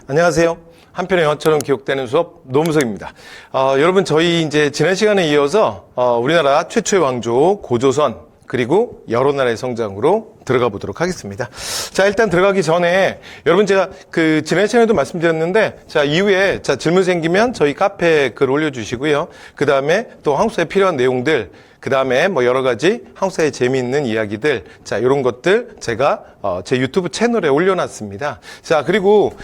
안녕하세요. 한편의 영화처럼 기억되는 수업 노무석입니다. 여러분 저희 이제 지난 시간에 이어서 우리나라 최초의 왕조 고조선 그리고 여러 나라의 성장으로 들어가 보도록 하겠습니다. 자, 일단 들어가기 전에 여러분 제가 그 지난 시간에도 말씀드렸는데 자, 이후에 자, 질문 생기면 저희 카페에 글 올려주시고요. 그 다음에 또 한국사에 필요한 내용들 그 다음에 뭐 여러 가지 한국사의 재미있는 이야기들, 자, 이런 것들 제가 제 유튜브 채널에 올려놨습니다. 자, 그리고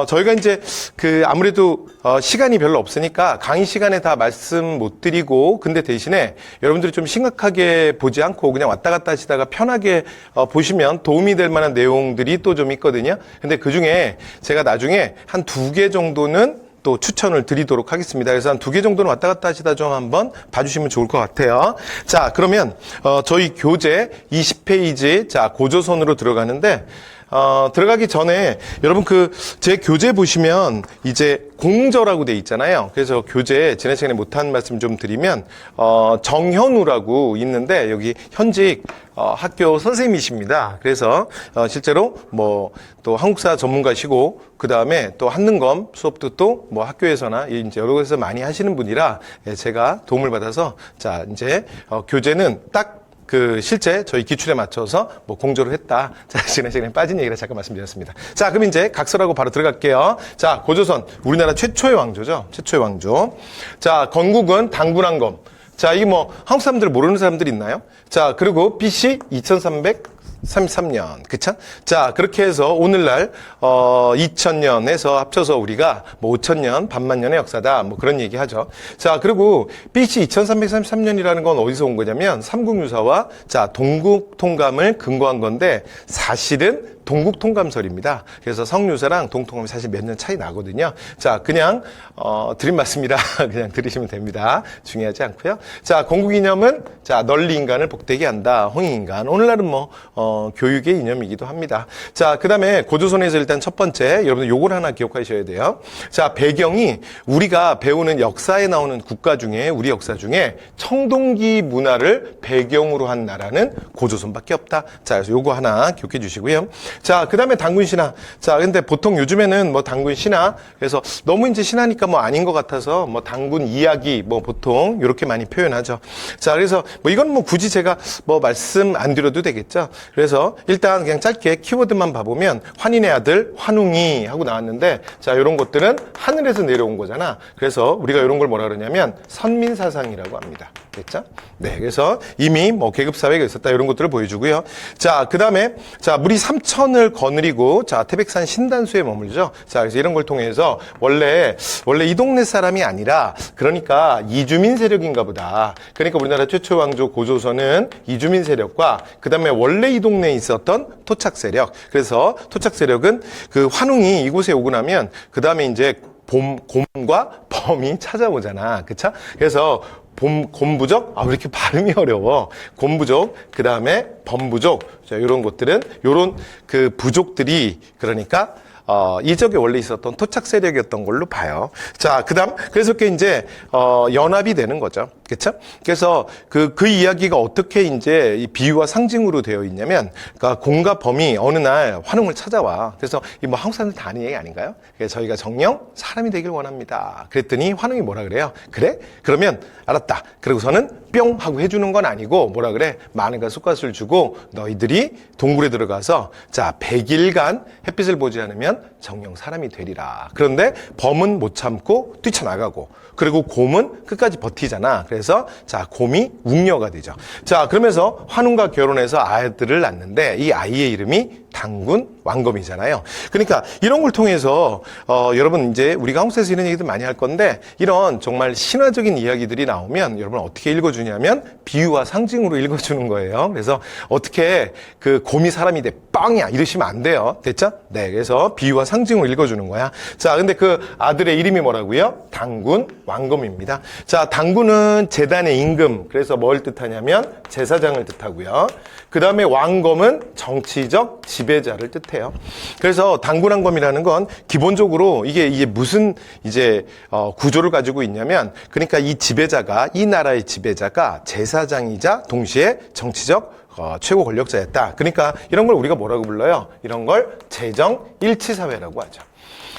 저희가 이제 그 아무래도 시간이 별로 없으니까 강의 시간에 다 말씀 못 드리고, 근데 대신에 여러분들이 좀 심각하게 보지 않고 그냥 왔다 갔다 하시다가 편하게 보시면 도움이 될 만한 내용들이 또 좀 있거든요. 근데 그 중에 제가 나중에 한 2개 정도는 또 추천을 드리도록 하겠습니다. 그래서 한 2개 정도는 왔다 갔다 하시다 좀 한번 봐주시면 좋을 것 같아요. 자, 그러면 저희 교재 20페이지 자 고조선으로 들어가는데 들어가기 전에 여러분 그 제 교재 보시면 이제 공저라고 돼 있잖아요. 그래서 교재 지난 시간에 못한 말씀 좀 드리면 정현우라고 있는데 여기 현직 학교 선생님이십니다. 그래서 실제로 뭐 또 한국사 전문가시고 그 다음에 또 한능검 수업도 또 뭐 학교에서나 이제 여러 곳에서 많이 하시는 분이라 제가 도움을 받아서 자 이제 교재는 딱 그 실제 저희 기출에 맞춰서 뭐 공조를 했다. 자, 지난 시간에 빠진 얘기를 잠깐 말씀드렸습니다. 자, 그럼 이제 각설하고 바로 들어갈게요. 자, 고조선 우리나라 최초의 왕조죠. 최초의 왕조. 자, 건국은 당군왕검. 자, 이게 뭐 한국 사람들 모르는 사람들 있나요? 자, 그리고 BC 2333년, 그쵸? 자, 그렇게 해서 오늘날 2000년에서 합쳐서 우리가 뭐 5000년, 반만년의 역사다, 뭐 그런 얘기 하죠. 자, 그리고 BC 2333년이라는 건 어디서 온 거냐면 삼국유사와 자, 동국통감을 근거한 건데 사실은 동국통감설입니다. 그래서 성유사랑 동통감이 사실 몇 년 차이 나거든요. 자, 그냥 드린 말씀이라 그냥 들으시면 됩니다. 중요하지 않고요. 자, 건국이념은 자, 널리 인간을 복되게 한다. 홍익인간. 오늘날은 뭐 교육의 이념이기도 합니다. 자, 그다음에 고조선에서 일단 첫 번째 여러분 요걸 하나 기억하셔야 돼요. 자, 배경이 우리가 배우는 역사에 나오는 국가 중에 우리 역사 중에 청동기 문화를 배경으로 한 나라는 고조선밖에 없다. 자, 그래서 요거 하나 기억해 주시고요. 자, 그 다음에 당군 신화. 자, 근데 보통 요즘에는 뭐 당군 신화, 그래서 너무 이제 신화니까 뭐 아닌 것 같아서 뭐 당군 이야기, 뭐 보통 이렇게 많이 표현하죠. 자, 그래서 뭐 이건 뭐 굳이 제가 뭐 말씀 안 드려도 되겠죠. 그래서 일단 그냥 짧게 키워드만 봐보면 환인의 아들, 환웅이 하고 나왔는데 자, 이런 것들은 하늘에서 내려온 거잖아. 그래서 우리가 이런 걸 뭐라 그러냐면 선민사상이라고 합니다. 됐죠? 네, 그래서 이미 뭐 계급사회가 있었다 이런 것들을 보여주고요. 자, 그 다음에 자, 무리 3천을 거느리고 자, 태백산 신단수에 머물죠. 자, 그래서 이런 걸 통해서 원래 이 동네 사람이 아니라 그러니까 이주민 세력인가 보다. 그러니까 우리나라 최초 왕조 고조선은 이주민 세력과 그 다음에 원래 이 동네에 있었던 토착 세력. 그래서 토착 세력은 그 환웅이 이곳에 오고 나면 그 다음에 이제 곰과 범이 찾아오잖아. 그쵸? 그래서 곰부족? 왜 이렇게 발음이 어려워? 곰부족, 그 다음에 범부족. 자, 요런 것들은, 요런 그 부족들이, 그러니까, 이적에 원래 있었던 토착 세력이었던 걸로 봐요. 자, 그래서 그게 이제, 연합이 되는 거죠. 그쵸? 그래서 그 이야기가 어떻게 이제 이 비유와 상징으로 되어 있냐면, 그러니까 곰과 범이 어느 날 환웅을 찾아와. 그래서 이 뭐 한국 사람들 다 아는 얘기 아닌가요? 그래서 저희가 정령 사람이 되길 원합니다. 그랬더니 환웅이 뭐라 그래요? 그래? 그러면 알았다. 그리고서는 뿅 하고 해주는 건 아니고 뭐라 그래? 마늘과 쑥갓을 주고 너희들이 동굴에 들어가서 자, 100일간 햇빛을 보지 않으면 정령 사람이 되리라. 그런데 범은 못 참고 뛰쳐나가고 그리고 곰은 끝까지 버티잖아. 그래서 자, 곰이 웅녀가 되죠. 자, 그러면서 환웅과 결혼해서 아이들을 낳는데 이 아이의 이름이 당군 왕검이잖아요. 그러니까 이런 걸 통해서 여러분 이제 우리가 한국에서 이런 얘기들 많이 할 건데 이런 정말 신화적인 이야기들이 나오면 여러분 어떻게 읽어주냐면 비유와 상징으로 읽어주는 거예요. 그래서 어떻게 그 곰이 사람이 돼 빵이야 이러시면 안 돼요. 됐죠? 네, 그래서 비유와 상징으로 읽어주는 거야. 자, 근데 그 아들의 이름이 뭐라고요? 당군 왕검입니다. 자, 당군은 제단의 임금. 그래서 뭘 뜻하냐면 제사장을 뜻하고요. 그 다음에 왕검은 정치적 지배자를 뜻해요. 그래서 당군왕검이라는 건 기본적으로 이게 무슨 이제 구조를 가지고 있냐면 그러니까 이 지배자가 이 나라의 지배자가 제사장이자 동시에 정치적 최고 권력자였다. 그러니까 이런 걸 우리가 뭐라고 불러요? 이런 걸 재정 일치사회라고 하죠.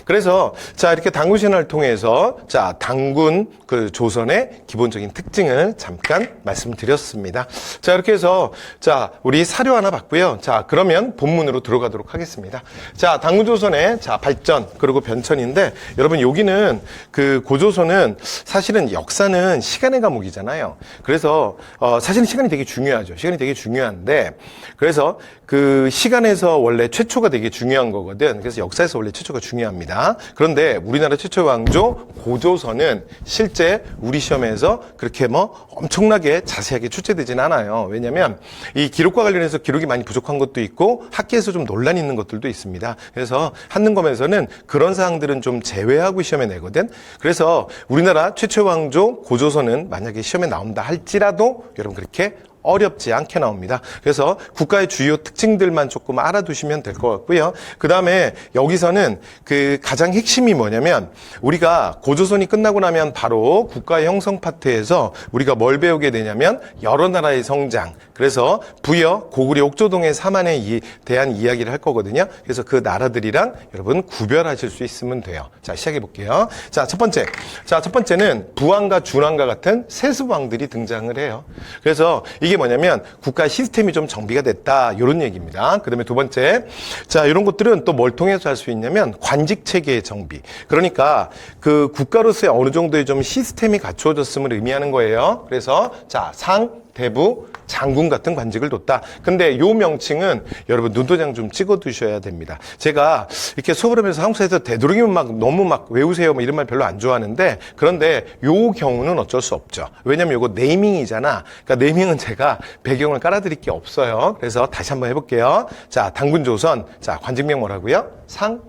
그래서 자, 이렇게 당군 신화를 통해서 자, 당군 그 조선의 기본적인 특징을 잠깐 말씀드렸습니다. 자, 이렇게 해서 자, 우리 사료 하나 봤고요. 자, 그러면 본문으로 들어가도록 하겠습니다. 자, 당군 조선의 자, 발전 그리고 변천인데 여러분 여기는 그 고조선은 사실은 역사는 시간의 과목이잖아요. 그래서 사실은 시간이 되게 중요하죠. 시간이 되게 중요한데 그래서 그 시간에서 원래 최초가 되게 중요한 거거든. 그래서 역사에서 원래 최초가 중요합니다. 그런데 우리나라 최초의 왕조 고조선은 실제 우리 시험에서 그렇게 뭐 엄청나게 자세하게 출제되진 않아요. 왜냐하면 이 기록과 관련해서 기록이 많이 부족한 것도 있고 학계에서 좀 논란이 있는 것들도 있습니다. 그래서 한능검에서는 그런 사항들은 좀 제외하고 시험에 내거든. 그래서 우리나라 최초의 왕조 고조선은 만약에 시험에 나온다 할지라도 여러분 그렇게 어렵지 않게 나옵니다. 그래서 국가의 주요 특징들만 조금 알아두시면 될 것 같고요. 그 다음에 여기서는 그 가장 핵심이 뭐냐면 우리가 고조선이 끝나고 나면 바로 국가의 형성 파트에서 우리가 뭘 배우게 되냐면 여러 나라의 성장, 그래서 부여, 고구려, 옥조동의 사만에 대한 이야기를 할 거거든요. 그래서 그 나라들이랑 여러분 구별하실 수 있으면 돼요. 자, 시작해 볼게요. 자, 첫 번째. 자, 첫 번째는 부왕과 준왕과 같은 세습왕들이 등장을 해요. 그래서 이게 뭐냐면 국가 시스템이 좀 정비가 됐다 이런 얘기입니다. 그다음에 두 번째, 자 이런 것들은 또 뭘 통해서 할 수 있냐면 관직 체계의 정비. 그러니까 그 국가로서의 어느 정도의 좀 시스템이 갖추어졌음을 의미하는 거예요. 그래서 자 상, 대부, 장군 같은 관직을 뒀다. 근데 요 명칭은 여러분 눈도장 좀 찍어 두셔야 됩니다. 제가 이렇게 수업을 하면서 한국사에서 되도록이면 막 너무 막 외우세요 뭐 이런 말 별로 안 좋아하는데 그런데 요 경우는 어쩔 수 없죠. 왜냐면 요거 네이밍이잖아. 그러니까 네이밍은 제가 배경을 깔아드릴 게 없어요. 그래서 다시 한번 해볼게요. 자, 당군조선. 자, 관직명 뭐라고요? 상,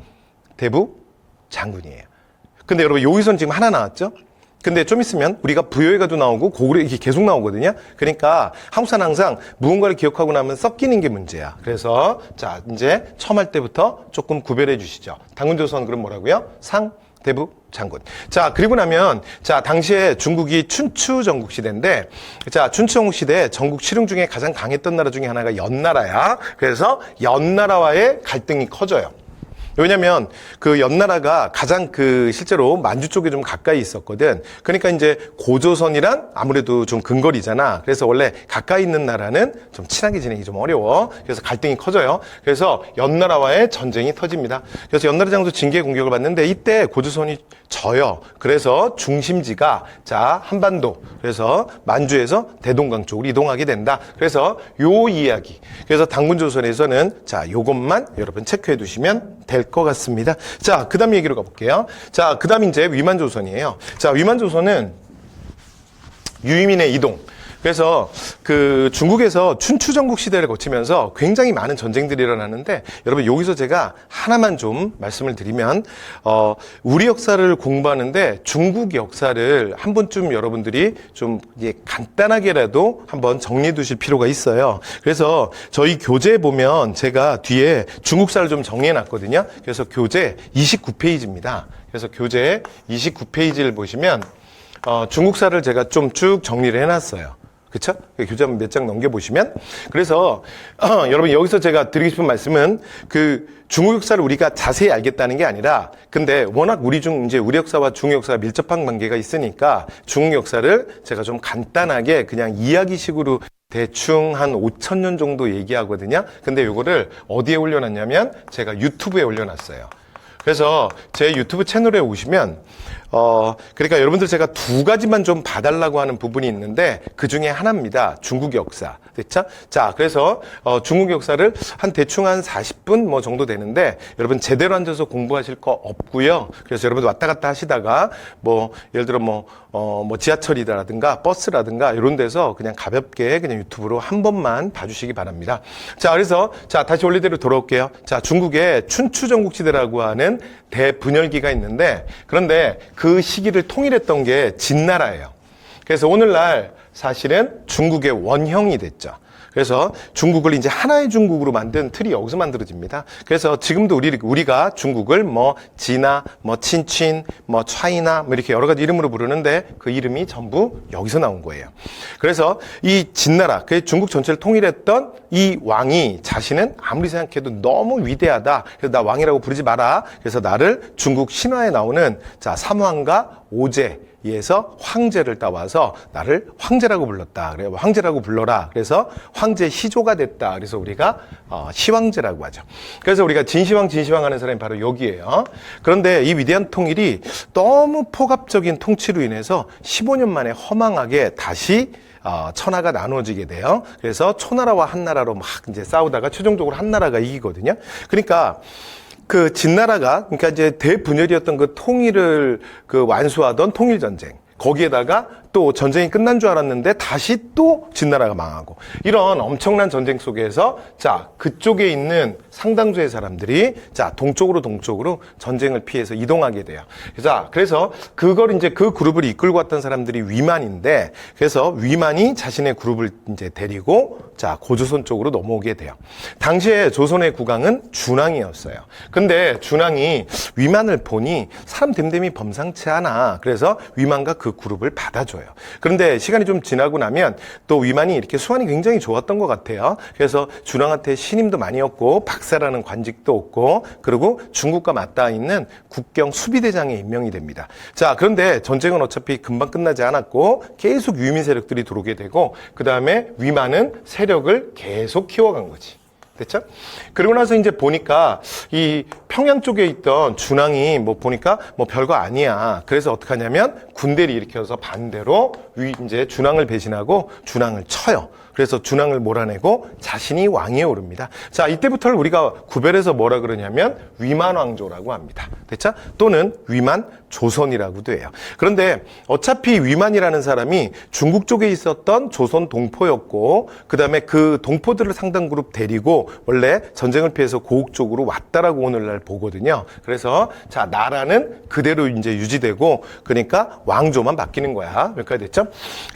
대부, 장군이에요. 근데 여러분 여기서는 지금 하나 나왔죠? 근데 좀 있으면 우리가 부여회가도 나오고 고구려 이게 계속 나오거든요. 그러니까 한국사는 항상 무언가를 기억하고 나면 섞이는 게 문제야. 그래서 자 이제 처음 할 때부터 조금 구별해 주시죠. 당군조선 그럼 뭐라고요? 상, 대부, 장군. 자, 그리고 나면 자 당시에 중국이 춘추 전국 시대인데 자 춘추 전국 시대 전국 칠흥 중에 가장 강했던 나라 중에 하나가 연나라야. 그래서 연나라와의 갈등이 커져요. 왜냐면 그 연나라가 가장 그 실제로 만주 쪽에 좀 가까이 있었거든. 그러니까 이제 고조선이란 아무래도 좀 근거리잖아. 그래서 원래 가까이 있는 나라는 좀 친하게 지내기 좀 어려워. 그래서 갈등이 커져요. 그래서 연나라와의 전쟁이 터집니다. 그래서 연나라 장수 징계의 공격을 받는데 이때 고조선이 져요. 그래서 중심지가 자 한반도, 그래서 만주에서 대동강 쪽으로 이동하게 된다. 그래서 요 이야기. 그래서 당군조선에서는 자 요것만 여러분 체크해 두시면 될 것 같습니다. 자, 그 다음 얘기로 가볼게요. 자, 그 다음 이제 위만조선이에요. 자, 위만조선은 유민의 이동. 그래서 그 중국에서 춘추 전국 시대를 거치면서 굉장히 많은 전쟁들이 일어나는데 여러분 여기서 제가 하나만 좀 말씀을 드리면 우리 역사를 공부하는데 중국 역사를 한 번쯤 여러분들이 좀 간단하게라도 한번 정리해 두실 필요가 있어요. 그래서 저희 교재에 보면 제가 뒤에 중국사를 좀 정리해 놨거든요. 그래서 교재 29페이지입니다. 그래서 교재 29페이지를 보시면 중국사를 제가 좀 쭉 정리를 해놨어요. 그쵸? 교재 한번 몇 장 넘겨보시면. 그래서, 여러분, 여기서 제가 드리고 싶은 말씀은 그 중국 역사를 우리가 자세히 알겠다는 게 아니라, 근데 워낙 우리 역사와 중국 역사가 밀접한 관계가 있으니까 중국 역사를 제가 좀 간단하게 그냥 이야기식으로 대충 한 5,000년 정도 얘기하거든요. 근데 요거를 어디에 올려놨냐면 제가 유튜브에 올려놨어요. 그래서 제 유튜브 채널에 오시면 그러니까 여러분들 제가 두 가지만 좀 봐달라고 하는 부분이 있는데 그 중에 하나입니다. 중국 역사. 됐죠? 자, 그래서 중국 역사를 한 대충 한 40분 뭐 정도 되는데 여러분 제대로 앉아서 공부하실 거 없고요. 그래서 여러분 왔다 갔다 하시다가 뭐 예를 들어 뭐 지하철이라든가 버스라든가 이런 데서 그냥 가볍게 그냥 유튜브로 한 번만 봐주시기 바랍니다. 자, 그래서 자 다시 원래대로 돌아올게요. 자, 중국의 춘추 전국 시대라고 하는 대분열기가 있는데 그런데 그 시기를 통일했던 게 진나라예요. 그래서 오늘날 사실은 중국의 원형이 됐죠. 그래서 중국을 이제 하나의 중국으로 만든 틀이 여기서 만들어집니다. 그래서 지금도 우리가 중국을 뭐 진화, 뭐 친친, 뭐 차이나 뭐 이렇게 여러 가지 이름으로 부르는데 그 이름이 전부 여기서 나온 거예요. 그래서 이 진나라, 그 중국 전체를 통일했던 이 왕이 자신은 아무리 생각해도 너무 위대하다. 그래서 나 왕이라고 부르지 마라. 그래서 나를 중국 신화에 나오는 자, 삼황과 오제에서 황제를 따와서 나를 황제라고 불렀다. 그래 황제라고 불러라. 그래서 황제 시조가 됐다. 그래서 우리가 시황제라고 하죠. 그래서 우리가 진시황 하는 사람이 바로 여기에요. 그런데 이 위대한 통일이 너무 폭압적인 통치로 인해서 15년 만에 허망하게 다시 천하가 나누어지게 돼요. 그래서 초나라와 한나라로 막 이제 싸우다가 최종적으로 한나라가 이기거든요. 그러니까 그 진나라가 그러니까 이제 대분열이었던 그 통일을 그 완수하던 통일전쟁 거기에다가 또 전쟁이 끝난 줄 알았는데 다시 또 진나라가 망하고 이런 엄청난 전쟁 속에서 자 그쪽에 있는 상당수의 사람들이 자 동쪽으로 전쟁을 피해서 이동하게 돼요. 그래서 그걸 이제 그 그룹을 이끌고 왔던 사람들이 위만인데 그래서 위만이 자신의 그룹을 이제 데리고 자 고조선 쪽으로 넘어오게 돼요. 당시에 조선의 국왕은 준왕이었어요. 근데 준왕이 위만을 보니 사람 됨됨이 범상치 않아. 그래서 위만과 그 그룹을 받아줘요. 그런데 시간이 좀 지나고 나면 또 위만이 이렇게 수완이 굉장히 좋았던 것 같아요. 그래서 준왕한테 신임도 많이 얻고 박사라는 관직도 얻고 그리고 중국과 맞닿아 있는 국경 수비대장에 임명이 됩니다. 자, 그런데 전쟁은 어차피 금방 끝나지 않았고 계속 유민 세력들이 들어오게 되고 그 다음에 위만은 세력을 계속 키워간 거지. 됐죠? 그리고 나서 이제 보니까 이 평양 쪽에 있던 준왕이 뭐 보니까 뭐 별거 아니야. 그래서 어떻게 하냐면 군대를 일으켜서 반대로 이제 준왕을 배신하고 준왕을 쳐요. 그래서 준왕을 몰아내고 자신이 왕위에 오릅니다. 자, 이때부터를 우리가 구별해서 뭐라 그러냐면 위만왕조라고 합니다. 됐죠? 또는 위만 조선이라고도 해요. 그런데 어차피 위만이라는 사람이 중국 쪽에 있었던 조선 동포였고 그다음에 그 동포들을 상당 그룹 데리고 원래 전쟁을 피해서 고국 쪽으로 왔다라고 오늘날 보거든요. 그래서 자, 나라는 그대로 이제 유지되고 그러니까 왕조만 바뀌는 거야. 여기까지 됐죠?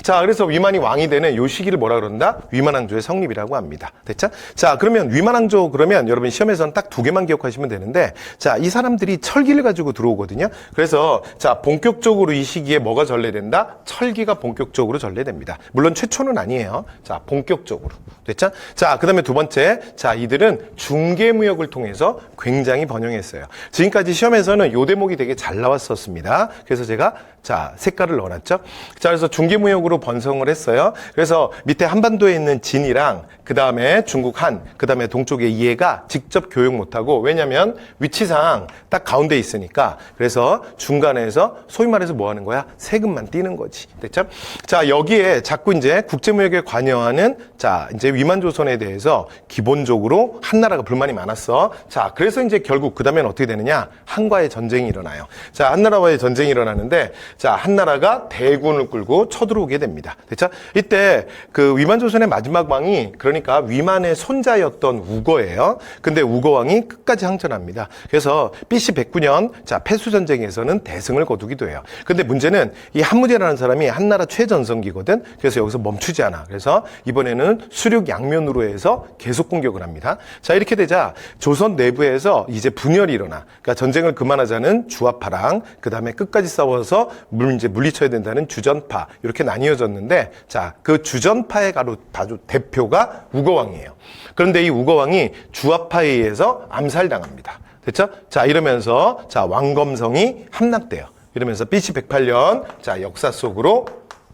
자, 그래서 위만이 왕이 되는 요 시기를 뭐라 그런다? 위만왕조의 성립이라고 합니다. 됐죠? 자, 그러면 위만왕조 그러면 여러분 시험에서는 딱 2개만 기억하시면 되는데 자, 이 사람들이 철기를 가지고 들어오거든요. 그래서 자, 본격적으로 이 시기에 뭐가 전래된다? 철기가 본격적으로 전래됩니다. 물론 최초는 아니에요. 자, 본격적으로. 됐죠? 자, 그다음에 두 번째. 자, 이들은 중개무역을 통해서 굉장히 번영했어요. 지금까지 시험에서는 요 대목이 되게 잘 나왔었습니다. 그래서 제가 자, 색깔을 넣어놨죠. 자, 그래서 중개무역으로 번성을 했어요. 그래서 밑에 한반도에 있는 진이랑 그 다음에 중국 한, 그 다음에 동쪽의 이해가 직접 교육 못하고 왜냐면 위치상 딱 가운데 있으니까 그래서 중간에서 소위 말해서 뭐 하는 거야? 세금만 띄는 거지. 됐죠? 자, 여기에 자꾸 이제 국제무역에 관여하는 자, 이제 위만조선에 대해서 기본적으로 한나라가 불만이 많았어. 자, 그래서 이제 결국 그 다음엔 어떻게 되느냐? 한과의 전쟁이 일어나요. 자, 한나라와의 전쟁이 일어나는데 자, 한나라가 대군을 끌고 쳐들어오게 됩니다. 됐죠? 이때 그 위만조선의 마지막 왕이 그러니까 위만의 손자였던 우거예요. 근데 우거왕이 끝까지 항전합니다. 그래서 BC 109년 자, 패수전쟁에서는 대승을 거두기도 해요. 근데 문제는 이 한무제라는 사람이 한나라 최전성기거든. 그래서 여기서 멈추지 않아. 그래서 이번에는 수륙 양면으로 해서 계속 공격을 합니다. 자, 이렇게 되자 조선 내부에서 이제 분열이 일어나. 그러니까 전쟁을 그만하자는 주화파랑 그 다음에 끝까지 싸워서 이제 물리쳐야 된다는 주전파 이렇게 나뉘어졌는데 자, 그 주전파의 바로 대표가 우거왕이에요. 그런데 이 우거왕이 주화파에 의해서 암살당합니다. 됐죠? 자, 이러면서 자, 왕검성이 함락돼요. 이러면서 BC 108년 자, 역사 속으로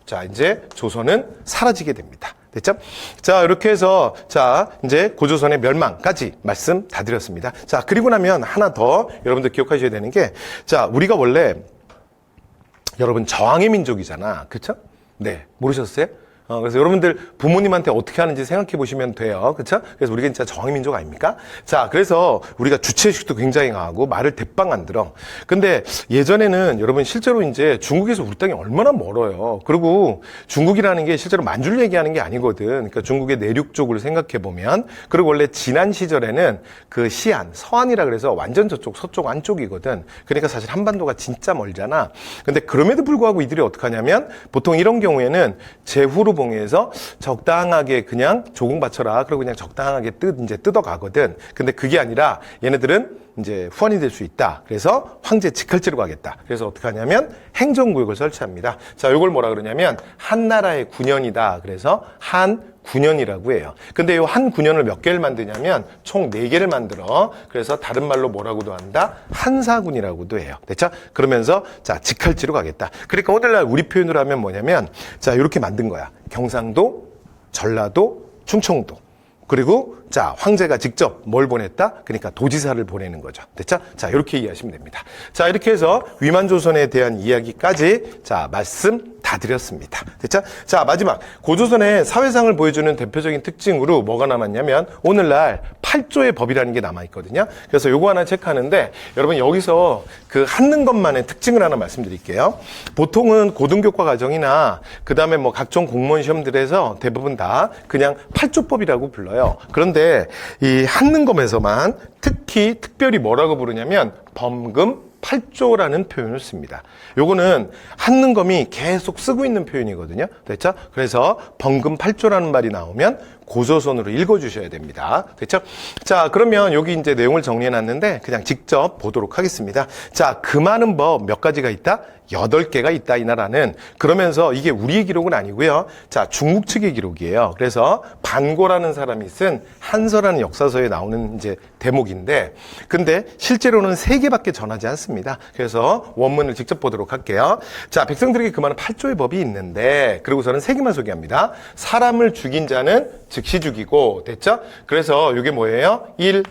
자, 이제 조선은 사라지게 됩니다. 됐죠? 자, 이렇게 해서 자, 이제 고조선의 멸망까지 말씀 다 드렸습니다. 자, 그리고 나면 하나 더 여러분들 기억하셔야 되는 게 자, 우리가 원래 여러분 저항의 민족이잖아. 그쵸? 네. 모르셨어요? 그래서 여러분들 부모님한테 어떻게 하는지 생각해 보시면 돼요. 그렇죠? 그래서 우리가 진짜 저항의 민족 아닙니까? 자, 그래서 우리가 주체의식도 굉장히 강하고 말을 대빵 안 들어. 근데 예전에는 여러분 실제로 이제 중국에서 우리 땅이 얼마나 멀어요. 그리고 중국이라는 게 실제로 만주를 얘기하는 게 아니거든. 그러니까 중국의 내륙 쪽을 생각해 보면 그리고 원래 지난 시절에는 그 시안, 서안이라 그래서 완전 저쪽 서쪽 안쪽이거든. 그러니까 사실 한반도가 진짜 멀잖아. 근데 그럼에도 불구하고 이들이 어떻게 하냐면 보통 이런 경우에는 제후로 상류봉에서 적당하게 그냥 조공받쳐라. 그리고 그냥 적당하게 뜯어가거든. 근데 그게 아니라 얘네들은 이제 후원이 될 수 있다. 그래서 황제 직할지로 가겠다. 그래서 어떻게 하냐면 행정구역을 설치합니다. 자, 요걸 뭐라 그러냐면 한나라의 군현이다. 그래서 한군현이라고 해요. 근데 이 한군현을 몇 개를 만드냐면 총 4개를 만들어. 그래서 다른 말로 뭐라고도 한다? 한사군이라고도 해요. 됐죠? 그러면서 자, 직할지로 가겠다. 그러니까 오늘날 우리 표현으로 하면 뭐냐면 자, 이렇게 만든 거야. 경상도, 전라도, 충청도. 그리고 자, 황제가 직접 뭘 보냈다? 그러니까 도지사를 보내는 거죠. 됐죠? 자, 이렇게 이해하시면 됩니다. 자, 이렇게 해서 위만조선에 대한 이야기까지 자, 말씀 다 드렸습니다. 됐죠? 자, 마지막 고조선의 사회상을 보여주는 대표적인 특징으로 뭐가 남았냐면 오늘날 8조의 법이라는 게 남아있거든요. 그래서 요거 하나 체크하는데 여러분 여기서 그 한는 것만의 특징을 하나 말씀드릴게요. 보통은 고등교과 과정이나 그 다음에 뭐 각종 공무원 시험들에서 대부분 다 그냥 8조법이라고 불러요. 그런데 이 한능검에서만 특별히 뭐라고 부르냐면 범금 8조라는 표현을 씁니다. 요거는 한능검이 계속 쓰고 있는 표현이거든요. 됐죠? 그래서 범금 8조라는 말이 나오면 고조선으로 읽어주셔야 됩니다. 됐죠? 자, 그러면 여기 이제 내용을 정리해놨는데 그냥 직접 보도록 하겠습니다. 자, 그 많은 법 몇 가지가 있다? 8개가 있다, 이 나라는. 그러면서 이게 우리의 기록은 아니고요. 자, 중국 측의 기록이에요. 그래서 반고라는 사람이 쓴 한서라는 역사서에 나오는 이제 대목인데, 근데 실제로는 3개밖에 전하지 않습니다. 그래서 원문을 직접 보도록 할게요. 자, 백성들에게 그 많은 8조의 법이 있는데, 그리고서는 3개만 소개합니다. 사람을 죽인 자는 즉시 죽이고, 됐죠? 그래서 이게 뭐예요? 1.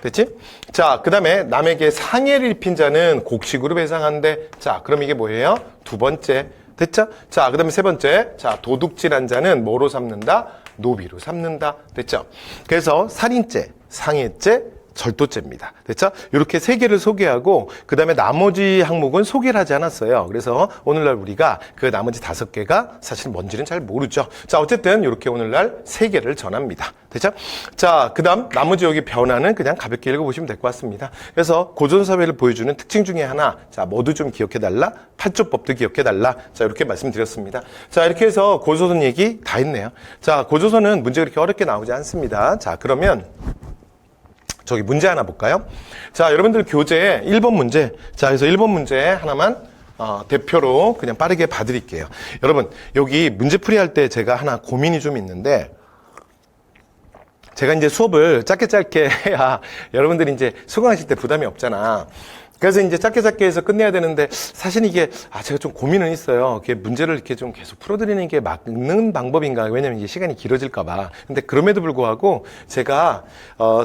됐지? 자, 그 다음에 남에게 상해를 입힌 자는 곡식으로 배상한대. 자, 그럼 이게 뭐예요? 2번째. 됐죠? 자, 그 다음에 3번째. 자, 도둑질한 자는 뭐로 삼는다? 노비로 삼는다. 됐죠? 그래서 살인죄, 상해죄, 절도죄입니다. 됐죠? 이렇게 3개를 소개하고 그 다음에 나머지 항목은 소개를 하지 않았어요. 그래서 오늘날 우리가 그 나머지 5개가 사실 뭔지는 잘 모르죠. 자, 어쨌든 이렇게 오늘날 3개를 전합니다. 됐죠? 자, 그 다음 나머지 여기 변화는 그냥 가볍게 읽어보시면 될 것 같습니다. 그래서 고전사회를 보여주는 특징 중에 하나, 자, 모두 좀 기억해달라. 8조법도 기억해달라. 자, 이렇게 말씀드렸습니다. 자, 이렇게 해서 고조선 얘기 다 했네요. 자, 고조선은 문제가 그렇게 어렵게 나오지 않습니다. 자, 그러면 저기 문제 하나 볼까요? 자, 여러분들 교재 1번 문제. 자, 그래서 1번 문제 하나만 대표로 그냥 빠르게 봐드릴게요. 여러분, 여기 문제풀이 할 때 제가 하나 고민이 좀 있는데, 제가 이제 수업을 짧게 해야 여러분들이 이제 수강하실 때 부담이 없잖아. 그래서 이제 짧게 해서 끝내야 되는데, 사실 이게, 제가 좀 고민은 있어요. 이게 문제를 이렇게 좀 계속 풀어드리는 게 맞는 방법인가. 왜냐면 이게 시간이 길어질까봐. 근데 그럼에도 불구하고, 제가,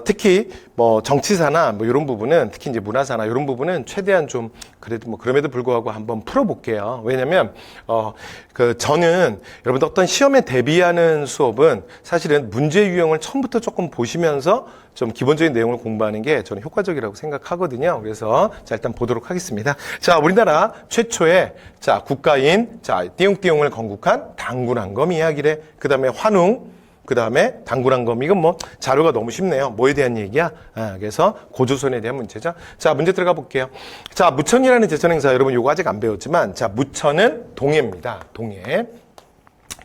특히, 뭐, 정치사나 뭐, 이런 부분은, 특히 이제 문화사나 이런 부분은 최대한 좀, 그래도 뭐, 그럼에도 불구하고 한번 풀어볼게요. 왜냐면, 저는, 여러분들 어떤 시험에 대비하는 수업은 사실은 문제 유형을 처음부터 조금 보시면서 좀 기본적인 내용을 공부하는 게 저는 효과적이라고 생각하거든요. 그래서 자, 일단 보도록 하겠습니다. 자, 우리나라 최초의 자, 국가인 자, 띠용띠용을 건국한 당군한검 이야기래. 그다음에 환웅, 그다음에 당군한검. 이건 뭐 자료가 너무 쉽네요. 뭐에 대한 얘기야? 그래서 고조선에 대한 문제죠. 자, 문제 들어가 볼게요. 자, 무천이라는 제천행사 여러분 요거 아직 안 배웠지만 자, 무천은 동해입니다. 동해.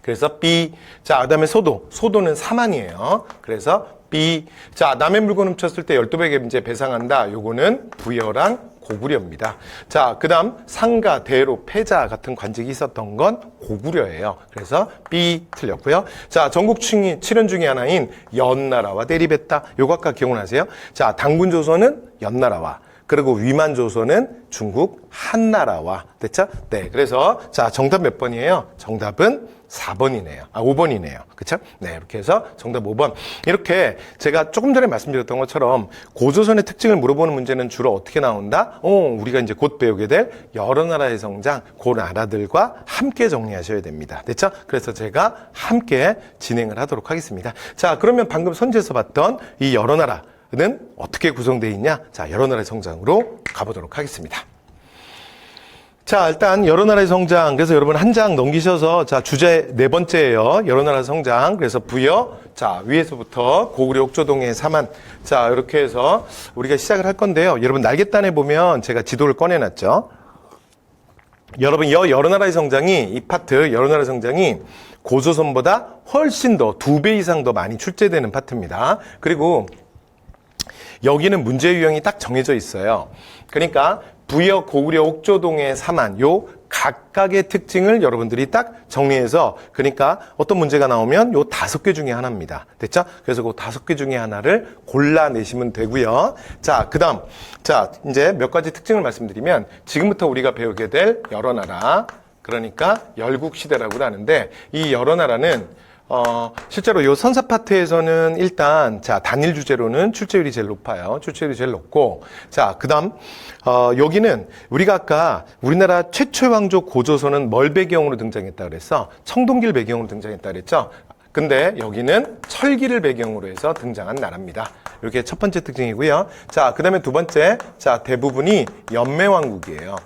그래서 B. 자, 그다음에 소도는 사만이에요. 그래서 B. 자, 남의 물건 훔쳤을 때 12배의 이제 배상한다. 요거는 부여랑 고구려입니다. 자, 그 다음 상가, 대로, 패자 같은 관직이 있었던 건 고구려예요. 그래서 B 틀렸고요. 자, 전국 칠현 중에 하나인 연나라와 대립했다. 요거 아까 기억나세요? 자, 당군조선은 연나라와 그리고 위만조선은 중국 한나라와. 됐죠? 네. 그래서 자, 정답 몇 번이에요? 정답은 4번이네요. 5번이네요. 그쵸? 네. 이렇게 해서 정답 5번. 이렇게 제가 조금 전에 말씀드렸던 것처럼 고조선의 특징을 물어보는 문제는 주로 어떻게 나온다? 우리가 이제 곧 배우게 될 여러 나라의 성장, 그 나라들과 함께 정리하셔야 됩니다. 됐죠? 그래서 제가 함께 진행을 하도록 하겠습니다. 자, 그러면 방금 선지에서 봤던 이 여러 나라는 어떻게 구성되어 있냐? 자, 여러 나라의 성장으로 가보도록 하겠습니다. 자, 일단 여러 나라의 성장. 그래서 여러분 한 장 넘기셔서 자, 주제 4번째예요. 여러 나라 성장. 그래서 부여. 자, 위에서부터 고구려 옥조동의 사만. 자, 이렇게 해서 우리가 시작을 할 건데요. 여러분 날개단에 보면 제가 지도를 꺼내 놨죠. 여러분, 여러 나라의 성장이, 이 파트, 여러 나라의 성장이 고조선보다 훨씬 더 2배 이상 더 많이 출제되는 파트입니다. 그리고 여기는 문제 유형이 딱 정해져 있어요. 그러니까 부여, 고구려, 옥조동의 사만, 요 각각의 특징을 여러분들이 딱 정리해서, 그러니까 어떤 문제가 나오면 요 5개 중에 하나입니다. 됐죠? 그래서 그 5개 중에 하나를 골라내시면 되고요. 자, 그 다음. 자, 이제 몇 가지 특징을 말씀드리면, 지금부터 우리가 배우게 될 여러 나라, 그러니까 열국시대라고 하는데, 이 여러 나라는 실제로 요 선사 파트에서는 일단, 자, 단일 주제로는 출제율이 제일 높아요. 출제율이 제일 높고, 자, 그 다음, 여기는 우리가 아까 우리나라 최초의 왕조 고조선은 뭘 배경으로 등장했다 그랬어? 청동기를 배경으로 등장했다 그랬죠? 근데 여기는 철기를 배경으로 해서 등장한 나라입니다. 이렇게 첫 번째 특징이고요. 자, 그 다음에 두 번째, 자, 대부분이 연매왕국이에요.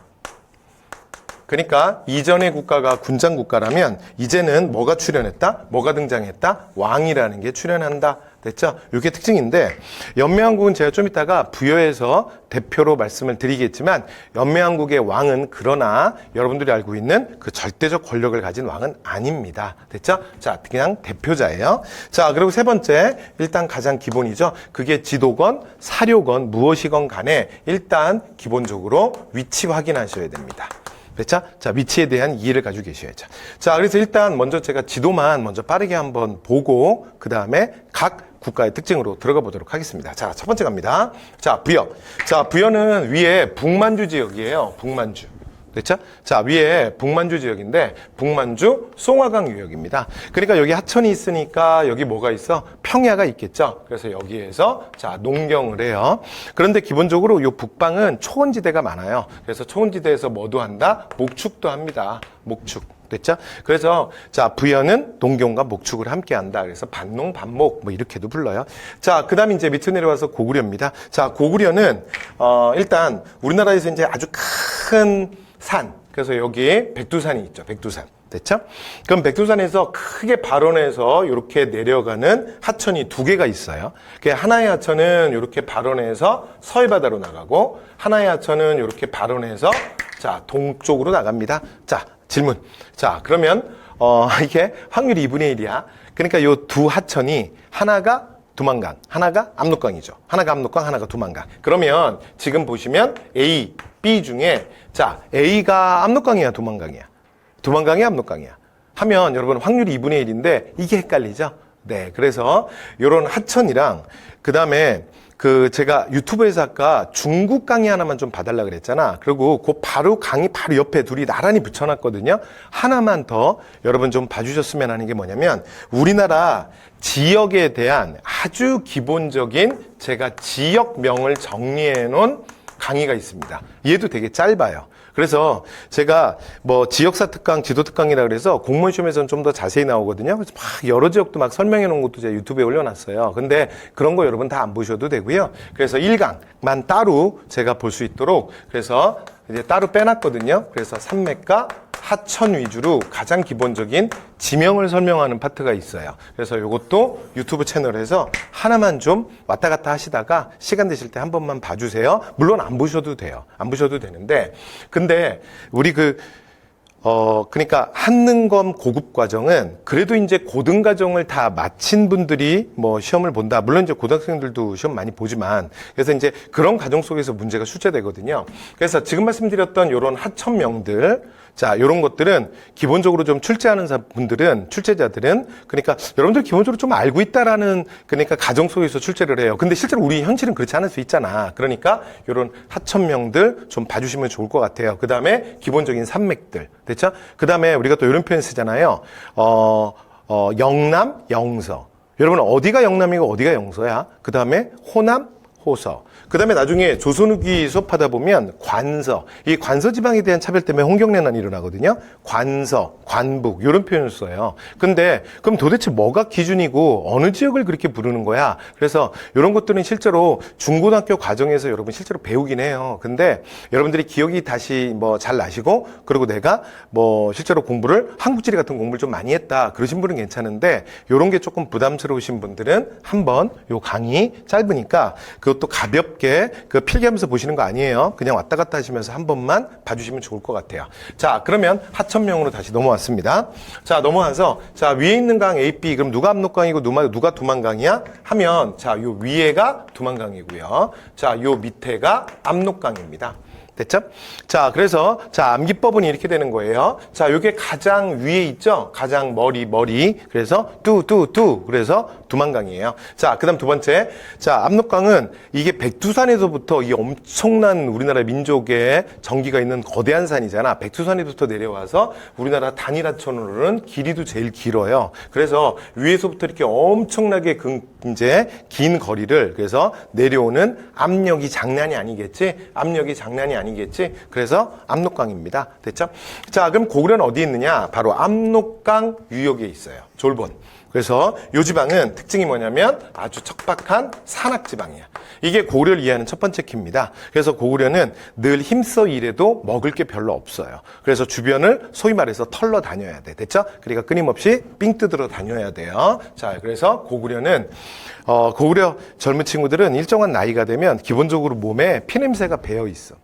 그러니까 이전의 국가가 군장 국가라면 이제는 뭐가 출현했다? 뭐가 등장했다? 왕이라는 게 출현한다. 됐죠? 이게 특징인데, 연매왕국은 제가 좀 이따가 부여에서 대표로 말씀을 드리겠지만, 연매왕국의 왕은 그러나 여러분들이 알고 있는 그 절대적 권력을 가진 왕은 아닙니다. 됐죠? 자, 그냥 대표자예요. 자, 그리고 세 번째, 일단 가장 기본이죠. 그게 지도건, 사료건, 무엇이건 간에 일단 기본적으로 위치 확인하셔야 됩니다. 됐죠? 자, 위치에 대한 이해를 가지고 계셔야죠. 자, 그래서 일단 먼저 제가 지도만 먼저 빠르게 한번 보고, 그 다음에 각 국가의 특징으로 들어가 보도록 하겠습니다. 자, 첫 번째 갑니다. 자, 부여. 자, 부여는 위에 북만주 지역이에요. 북만주. 됐죠? 자, 위에 북만주 지역인데, 북만주 송화강 유역입니다. 그러니까 여기 하천이 있으니까 여기 뭐가 있어? 평야가 있겠죠? 그래서 여기에서, 자, 농경을 해요. 그런데 기본적으로 요 북방은 초원지대가 많아요. 그래서 초원지대에서 뭐도 한다? 목축도 합니다. 목축. 됐죠? 그래서, 자, 부여는 농경과 목축을 함께 한다. 그래서 반농, 반목, 뭐 이렇게도 불러요. 자, 그 다음에 이제 밑으로 내려와서 고구려입니다. 자, 고구려는, 일단 우리나라에서 이제 아주 큰 산. 그래서 여기 백두산이 있죠. 백두산. 됐죠? 그럼 백두산에서 크게 발원해서 이렇게 내려가는 하천이 2개가 있어요. 하나의 하천은 이렇게 발원해서 서해바다로 나가고, 하나의 하천은 이렇게 발원해서, 자, 동쪽으로 나갑니다. 자, 질문. 자, 그러면, 이게 확률이 2분의 1이야. 그러니까 요 두 하천이 하나가 두만강, 하나가 압록강이죠. 하나가 압록강, 하나가 두만강. 그러면 지금 보시면 A, B 중에, 자, A가 압록강이야, 두만강이야? 두만강이 압록강이야? 하면 여러분 확률이 2분의 1인데 이게 헷갈리죠? 네, 그래서 요런 하천이랑 그 다음에 그 제가 유튜브에서 아까 중국 강의 하나만 좀 봐달라 그랬잖아. 그리고 그 바로 강의 바로 옆에 둘이 나란히 붙여놨거든요. 하나만 더 여러분 좀 봐주셨으면 하는 게 뭐냐면, 우리나라 지역에 대한 아주 기본적인 제가 지역명을 정리해 놓은 강의가 있습니다. 얘도 되게 짧아요. 그래서 제가 뭐 지역사 특강, 지도 특강이라 그래서 공무원 시험에서는 좀 더 자세히 나오거든요. 그래서 막 여러 지역도 막 설명해 놓은 것도 제가 유튜브에 올려놨어요. 근데 그런 거 여러분 다 안 보셔도 되고요. 그래서 1강만 따로 제가 볼 수 있도록 그래서 이제 따로 빼놨거든요. 그래서 산맥과 하천 위주로 가장 기본적인 지명을 설명하는 파트가 있어요. 그래서 이것도 유튜브 채널에서 하나만 좀 왔다 갔다 하시다가 시간 되실 때 한 번만 봐주세요. 물론 안 보셔도 돼요. 안 보셔도 되는데, 근데 우리 그러니까 한능검 고급 과정은 그래도 이제 고등 과정을 다 마친 분들이 뭐 시험을 본다. 물론 이제 고등학생들도 시험 많이 보지만, 그래서 이제 그런 과정 속에서 문제가 출제되거든요. 그래서 지금 말씀드렸던 이런 하천명들, 자, 요런 것들은 기본적으로 좀 출제하는 분들은, 출제자들은, 그러니까 여러분들 기본적으로 좀 알고 있다라는, 그러니까 가정 속에서 출제를 해요. 근데 실제로 우리 현실은 그렇지 않을 수 있잖아. 그러니까 요런 하천명들 좀 봐주시면 좋을 것 같아요. 그 다음에 기본적인 산맥들. 됐죠? 그 다음에 우리가 또 이런 표현 쓰잖아요. 영남, 영서. 여러분 어디가 영남이고 어디가 영서야? 그 다음에 호남, 호서. 그 다음에 나중에 조선 후기 수업하다 보면 관서. 이 관서 지방에 대한 차별 때문에 홍경래난이 일어나거든요. 관서, 관북 이런 표현을 써요. 근데 그럼 도대체 뭐가 기준이고 어느 지역을 그렇게 부르는 거야? 그래서 이런 것들은 실제로 중고등학교 과정에서 여러분 실제로 배우긴 해요. 근데 여러분들이 기억이 다시 뭐 잘 나시고, 그리고 내가 뭐 실제로 공부를 한국지리 같은 공부를 좀 많이 했다 그러신 분은 괜찮은데, 이런 게 조금 부담스러우신 분들은 한번 요 강의 짧으니까 그 그것도 가볍게 그 필기하면서 보시는 거 아니에요. 그냥 왔다 갔다 하시면서 한 번만 봐주시면 좋을 것 같아요. 자, 그러면 하천명으로 다시 넘어왔습니다. 자, 넘어와서 자, 위에 있는 강 A, B 그럼 누가 압록강이고 누가 두만강이야? 하면 자, 요 위에가 두만강이고요. 자, 요 밑에가 압록강입니다. 됐죠? 자, 그래서 자, 암기법은 이렇게 되는 거예요. 자, 요게 가장 위에 있죠? 가장 머리. 그래서 뚜. 그래서 두만강이에요. 자, 그다음 두 번째. 자, 압록강은 이게 백두산에서부터 이 엄청난 우리나라 민족의 정기가 있는 거대한 산이잖아. 백두산에서부터 내려와서 우리나라 단일하천으로는 길이도 제일 길어요. 그래서 위에서부터 이렇게 엄청나게 이제 긴 거리를 그래서 내려오는 압력이 장난이 아니겠지? 압력이 장난이 아니겠지? 그래서 압록강입니다. 됐죠? 자, 그럼 고구려는 어디 있느냐? 바로 압록강 유역에 있어요. 졸본. 그래서 이 지방은 특징이 뭐냐면 아주 척박한 산악지방이야. 이게 고구려를 이해하는 첫 번째 키입니다. 그래서 고구려는 늘 힘써 일해도 먹을 게 별로 없어요. 그래서 주변을 소위 말해서 털러 다녀야 돼. 됐죠? 그러니까 끊임없이 삥 뜯으러 다녀야 돼요. 자, 그래서 고구려는 고구려 젊은 친구들은 일정한 나이가 되면 기본적으로 몸에 피냄새가 배어 있어.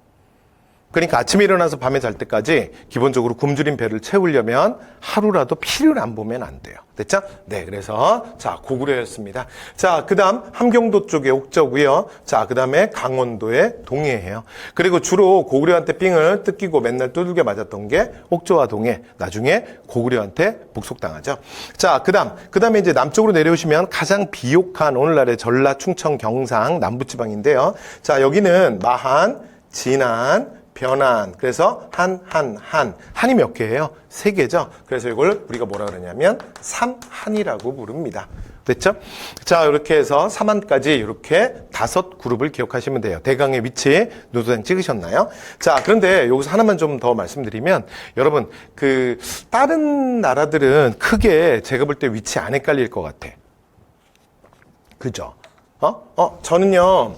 그러니까 아침에 일어나서 밤에 잘 때까지 기본적으로 굶주린 배를 채우려면 하루라도 피를 안 보면 안 돼요. 됐죠? 네, 그래서 자, 고구려였습니다. 자, 그다음 함경도 쪽에 옥저고요. 자, 그다음에 강원도의 동해예요. 그리고 주로 고구려한테 삥을 뜯기고 맨날 두들겨 맞았던 게 옥저와 동해. 나중에 고구려한테 복속당하죠. 자, 그다음에 이제 남쪽으로 내려오시면 가장 비옥한 오늘날의 전라, 충청, 경상 남부지방인데요. 자, 여기는 마한, 진안, 변안. 그래서 한이 몇 개예요? 3개죠. 그래서 이걸 우리가 뭐라 그러냐면 삼한이라고 부릅니다. 됐죠? 자, 이렇게 해서 삼한까지 이렇게 5그룹을 기억하시면 돼요. 대강의 위치 노도장 찍으셨나요? 자, 그런데 여기서 하나만 좀 더 말씀드리면 여러분 그 다른 나라들은 크게 제가 볼 때 위치 안 헷갈릴 것 같아. 그죠? 저는요.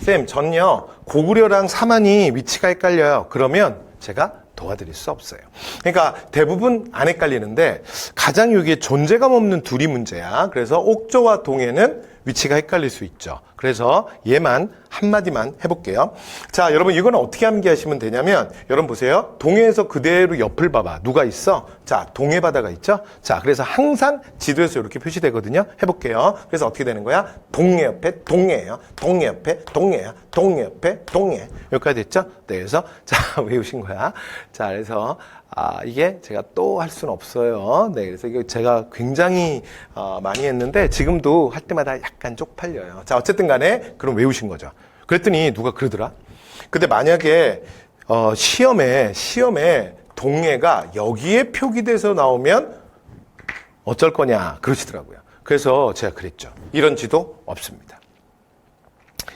쌤, 저는요, 고구려랑 삼한이 위치가 헷갈려요. 그러면 제가 도와드릴 수 없어요. 그러니까 대부분 안 헷갈리는데 가장 여기에 존재감 없는 둘이 문제야. 그래서 옥저와 동해는 위치가 헷갈릴 수 있죠. 그래서 얘만 한마디만 해볼게요. 자, 여러분 이거는 어떻게 암기하시면 되냐면 여러분 보세요. 동해에서 그대로 옆을 봐봐. 누가 있어? 자, 동해바다가 있죠? 자, 그래서 항상 지도에서 이렇게 표시되거든요. 해볼게요. 그래서 어떻게 되는 거야? 동해 옆에 동해예요. 동해 옆에 동해야. 동해 옆에 동해. 여기까지 됐죠? 네, 그래서 자, 외우신 거야. 자, 그래서 이게 제가 또 할 수는 없어요. 네, 그래서 이거 제가 굉장히 많이 했는데 지금도 할 때마다 약간 쪽팔려요. 자, 어쨌든 간에 그럼 외우신 거죠. 그랬더니 누가 그러더라? 근데 만약에 시험에 동해가 여기에 표기돼서 나오면 어쩔 거냐 그러시더라고요. 그래서 제가 그랬죠. 이런 지도 없습니다.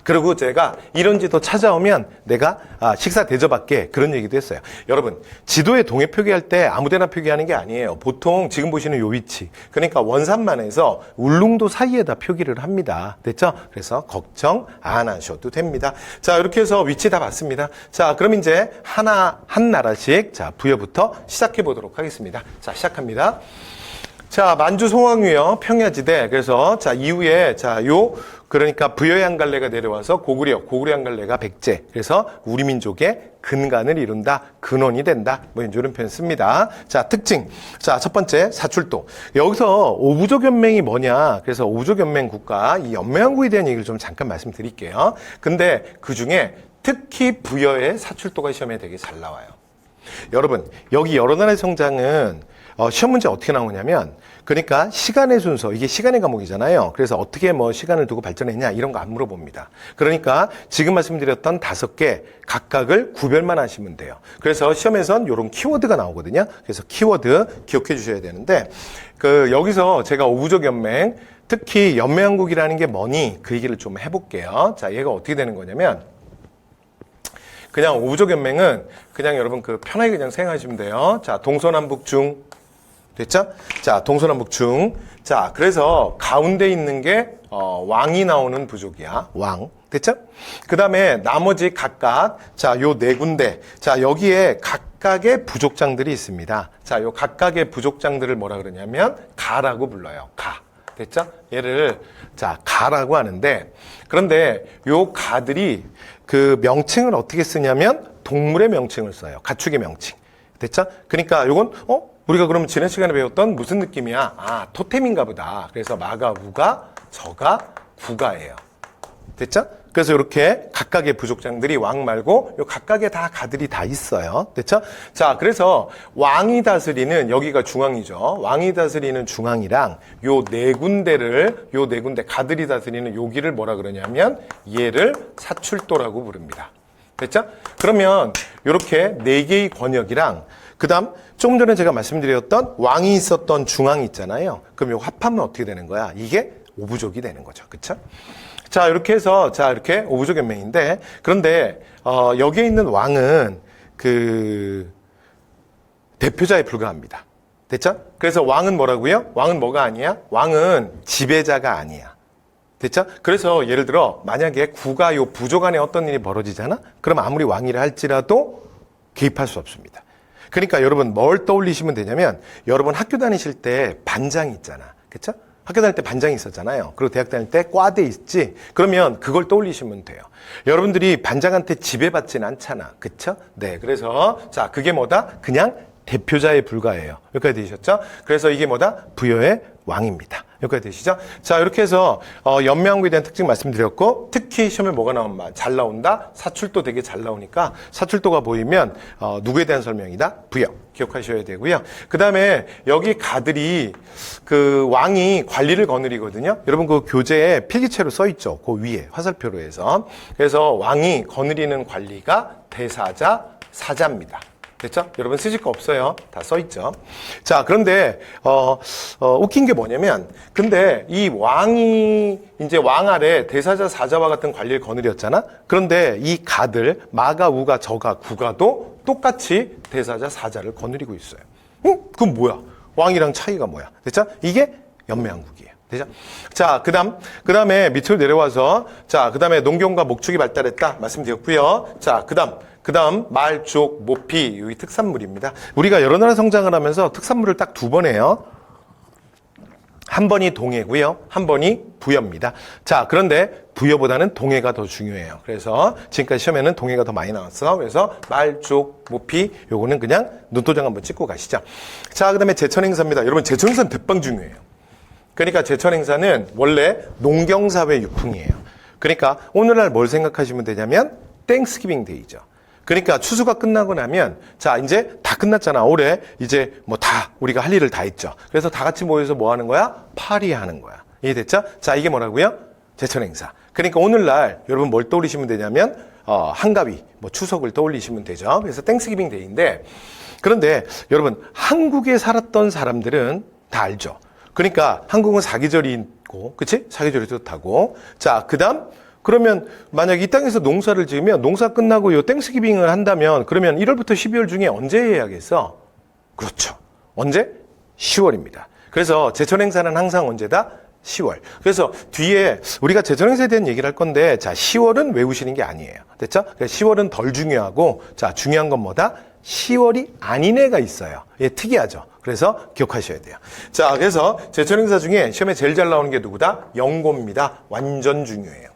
그리고 제가 이런 지도 찾아오면 내가 식사 대접할게 그런 얘기도 했어요. 여러분 지도에 동해 표기할 때 아무데나 표기하는 게 아니에요. 보통 지금 보시는 요 위치 그러니까 원산만에서 울릉도 사이에다 표기를 합니다. 됐죠? 그래서 걱정 안 하셔도 됩니다. 자, 이렇게 해서 위치 다 봤습니다. 자, 그럼 이제 한 나라씩 자 부여부터 시작해 보도록 하겠습니다. 자, 시작합니다. 자, 만주 송황유역 평야지대. 그래서 자 이후에 그러니까 부여의 한 갈래가 내려와서 고구려 한 갈래가 백제. 그래서 우리 민족의 근간을 이룬다, 근원이 된다. 뭐 이런 표현 씁니다. 자, 특징. 자, 첫 번째 사출도. 여기서 오부족 연맹이 뭐냐? 그래서 오부족 연맹 국가 이 연맹왕국에 대한 얘기를 좀 잠깐 말씀드릴게요. 근데 그 중에 특히 부여의 사출도가 시험에 되게 잘 나와요. 여러분 여기 여러 나라의 성장은 시험 문제 어떻게 나오냐면 그러니까 시간의 순서 이게 시간의 과목이잖아요. 그래서 어떻게 시간을 두고 발전했냐 이런 거 안 물어봅니다. 그러니까 지금 말씀드렸던 5개 각각을 구별만 하시면 돼요. 그래서 시험에선 이런 키워드가 나오거든요. 그래서 키워드 기억해 주셔야 되는데 여기서 제가 오부족 연맹 특히 연맹왕국이라는 게 뭐니 그 얘기를 좀 해볼게요. 자, 얘가 어떻게 되는 거냐면 그냥 오부족 연맹은 그냥 여러분 편하게 그냥 생각하시면 돼요. 자, 동서남북중 됐죠? 자, 동서남북중. 자, 그래서 가운데 있는 게 왕이 나오는 부족이야. 왕. 됐죠? 그 다음에 나머지 각각 자, 요 4군데. 자, 여기에 각각의 부족장들이 있습니다. 자, 요 각각의 부족장들을 뭐라 그러냐면 가라고 불러요. 가. 됐죠? 얘를 자 가라고 하는데, 그런데 요 가들이 그 명칭을 어떻게 쓰냐면 동물의 명칭을 써요. 가축의 명칭. 됐죠? 그러니까 요건 우리가 그러면 지난 시간에 배웠던 무슨 느낌이야? 아, 토템인가 보다. 그래서 마가, 우가, 저가, 구가예요. 됐죠? 그래서 이렇게 각각의 부족장들이 왕 말고 요 각각의 다 가들이 다 있어요. 됐죠? 자, 그래서 왕이 다스리는 여기가 중앙이죠. 왕이 다스리는 중앙이랑 요 네 군데 가들이 다스리는 여기를 뭐라 그러냐면 얘를 사출도라고 부릅니다. 됐죠? 그러면 이렇게 네 개의 권역이랑 그다음 조금 전에 제가 말씀드렸던 왕이 있었던 중앙이 있잖아요. 그럼 요 합하면 어떻게 되는 거야? 이게 오부족이 되는 거죠. 그렇죠? 자, 이렇게 해서 자, 이렇게 오부족 연맹인데, 그런데 여기에 있는 왕은 그 대표자에 불과합니다. 됐죠? 그래서 왕은 뭐라고요? 왕은 뭐가 아니야? 왕은 지배자가 아니야. 됐죠? 그래서 예를 들어 만약에 구가 요 부족 안에 어떤 일이 벌어지잖아? 그럼 아무리 왕이라 할지라도 개입할 수 없습니다. 그러니까 여러분 뭘 떠올리시면 되냐면, 여러분 학교 다니실 때 반장이 있잖아. 그렇죠? 학교 다닐 때 반장이 있었잖아요. 그리고 대학 다닐 때 과대 있지. 그러면 그걸 떠올리시면 돼요. 여러분들이 반장한테 지배받지는 않잖아. 그쵸? 네. 그래서 자, 그게 뭐다? 그냥 대표자에 불과해요. 여기까지 되셨죠? 그래서 이게 뭐다? 부여의 왕입니다. 여기까지 되시죠? 자, 이렇게 해서 연명구에 대한 특징 말씀드렸고, 특히 시험에 뭐가 나오면 잘 나온다? 사출도 되게 잘 나오니까 사출도가 보이면 누구에 대한 설명이다? 부여. 기억하셔야 되고요. 그 다음에 여기 가들이 그 왕이 관리를 거느리거든요. 여러분 그 교재에 필기체로 써 있죠. 그 위에 화살표로 해서. 그래서 왕이 거느리는 관리가 대사자, 사자입니다. 됐죠? 여러분 쓰실 거 없어요. 다 써있죠. 자, 그런데, 웃긴 게 뭐냐면, 근데 이 왕이 이제 왕 아래 대사자, 사자와 같은 관리를 거느렸잖아? 그런데 이 가들, 마가, 우가, 저가, 구가도 똑같이 대사자, 사자를 거느리고 있어요. 그럼 뭐야? 왕이랑 차이가 뭐야? 됐죠? 이게 연맹왕국이에요. 되죠? 자, 그 다음에 밑으로 내려와서, 자, 그 다음에 농경과 목축이 발달했다. 말씀드렸고요. 자, 그 다음 말, 족, 모피, 이 특산물입니다. 우리가 여러 나라 성장을 하면서 특산물을 딱 두 번 해요. 한 번이 동해고요. 한 번이 부여입니다. 자, 그런데 부여보다는 동해가 더 중요해요. 그래서 지금까지 시험에는 동해가 더 많이 나왔어. 그래서 말, 족, 모피, 요거는 그냥 눈도장 한번 찍고 가시죠. 자, 그 다음에 제천행사입니다. 여러분, 제천행사는 대빵 중요해요. 그러니까 제천행사는 원래 농경사회 유풍이에요. 그러니까 오늘날 뭘 생각하시면 되냐면 땡스기빙 데이죠. 그러니까 추수가 끝나고 나면, 자, 이제 다 끝났잖아. 올해 이제 뭐 다 우리가 할 일을 다 했죠. 그래서 다 같이 모여서 뭐 하는 거야? 파리하는 거야. 이해됐죠? 자, 이게 뭐라고요? 제천행사. 그러니까 오늘날 여러분 뭘 떠올리시면 되냐면 한가위, 뭐 추석을 떠올리시면 되죠. 그래서 땡스기빙 데이인데, 그런데 여러분 한국에 살았던 사람들은 다 알죠. 그러니까 한국은 사계절이 있고, 그치? 사계절이 뜻하고. 자, 그러면 만약 이 땅에서 농사를 지으면 농사 끝나고 요 땡스기빙을 한다면, 그러면 1월부터 12월 중에 언제 해야겠어? 그렇죠. 언제? 10월입니다. 그래서 제천행사는 항상 언제다? 10월. 그래서 뒤에 우리가 제천행사에 대한 얘기를 할 건데, 자, 10월은 외우시는 게 아니에요. 됐죠? 그러니까 10월은 덜 중요하고, 자, 중요한 건 뭐다? 10월이 아닌 애가 있어요. 얘 특이하죠. 그래서 기억하셔야 돼요. 자, 그래서 제천행사 중에 시험에 제일 잘 나오는 게 누구다? 영고입니다. 완전 중요해요.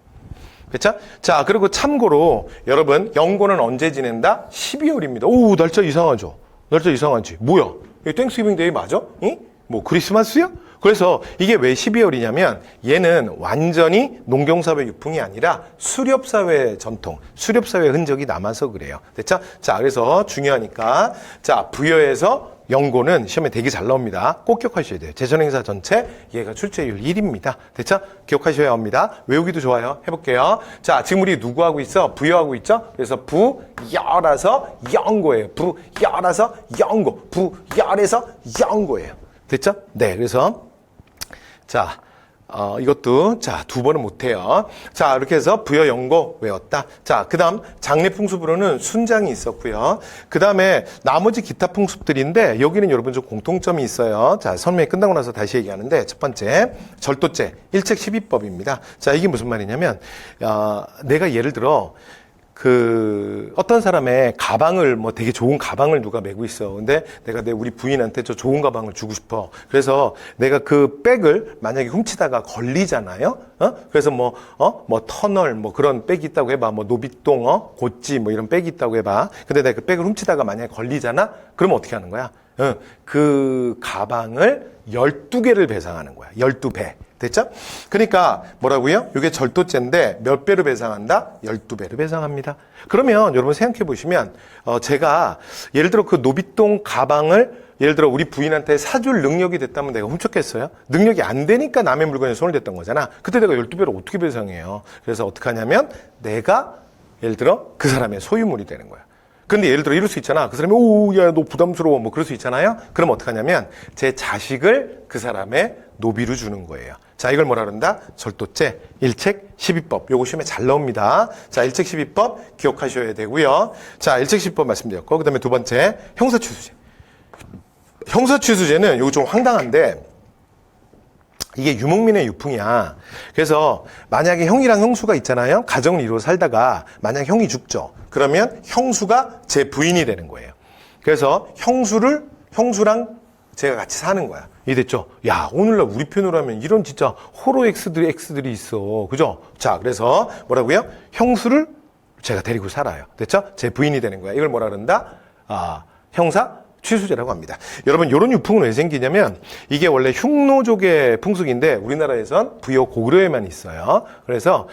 그렇죠? 자, 그리고 참고로 여러분, 영고는 언제 지낸다? 12월입니다. 오, 날짜 이상하죠? 날짜 이상하지? 뭐야? 이게 땡스기빙 데이 맞아? 응? 뭐 크리스마스야? 그래서 이게 왜 12월이냐면 얘는 완전히 농경사회 유풍이 아니라 수렵사회 전통, 수렵사회 흔적이 남아서 그래요. 됐죠? 자, 그래서 중요하니까, 자, 부여에서 영고는 시험에 되게 잘 나옵니다. 꼭 기억하셔야 돼요. 제천행사 전체 얘가 출제율 1위입니다. 됐죠? 기억하셔야 합니다. 외우기도 좋아요. 해볼게요. 자, 지금 우리 누구 하고 있어? 부여하고 있죠? 그래서 부여라서 영고예요. 부여라서 영고. 부여에서 영고예요. 됐죠? 네, 그래서 자, 이것도 자, 두 번은 못해요. 자, 이렇게 해서 부여 영고 외웠다. 자, 그 다음 장례풍습으로는 순장이 있었고요. 그 다음에 나머지 기타 풍습들인데 여기는 여러분 좀 공통점이 있어요. 자, 설명이 끝나고 나서 다시 얘기하는데, 첫 번째 절도죄 일책 12법입니다. 자, 이게 무슨 말이냐면 내가 예를 들어 어떤 사람의 가방을, 뭐 되게 좋은 가방을 누가 메고 있어. 근데 내가 우리 부인한테 저 좋은 가방을 주고 싶어. 그래서 내가 그 백을 만약에 훔치다가 걸리잖아요? 그래서 뭐 터널, 뭐 그런 백이 있다고 해봐. 뭐 노비똥, 고찌, 뭐 이런 백이 있다고 해봐. 근데 내가 그 백을 훔치다가 만약에 걸리잖아? 그러면 어떻게 하는 거야? 그 가방을 12개를 배상하는 거야. 12배. 됐죠? 그러니까 뭐라고요? 이게 절도죄인데 몇 배로 배상한다? 12배로 배상합니다. 그러면 여러분 생각해 보시면 제가 예를 들어 그 노비똥 가방을 예를 들어 우리 부인한테 사줄 능력이 됐다면 내가 훔쳤겠어요? 능력이 안 되니까 남의 물건에 손을 댔던 거잖아. 그때 내가 12배로 어떻게 배상해요? 그래서 어떻게 하냐면 내가 예를 들어 그 사람의 소유물이 되는 거야. 근데 예를 들어 이럴 수 있잖아. 그 사람이 야, 너 부담스러워. 뭐 그럴 수 있잖아요. 그럼 어떻게 하냐면 제 자식을 그 사람의 노비로 주는 거예요. 자, 이걸 뭐라 그런다? 절도죄, 일책 12법. 요거 시험에 잘 나옵니다. 자, 일책 12법 기억하셔야 되고요. 자, 일책 12법 말씀드렸고, 그 다음에 두 번째, 형사취수죄. 형사취수죄는 요거 좀 황당한데, 이게 유목민의 유풍이야. 그래서 만약에 형이랑 형수가 있잖아요. 가정을 이루어 살다가 만약 형이 죽죠. 그러면 형수가 제 부인이 되는 거예요. 그래서 형수랑 제가 같이 사는 거야. 이해됐죠? 야, 오늘날 우리 편으로 하면 이런 진짜 호러 X들이 있어. 그죠? 자, 그래서 뭐라고요? 형수를 제가 데리고 살아요. 됐죠? 제 부인이 되는 거야. 이걸 뭐라 그런다? 형사 취수죄라고 합니다. 여러분, 요런 유풍은 왜 생기냐면 이게 원래 흉노족의 풍속인데 우리나라에선 부여 고구려에만 있어요. 그래서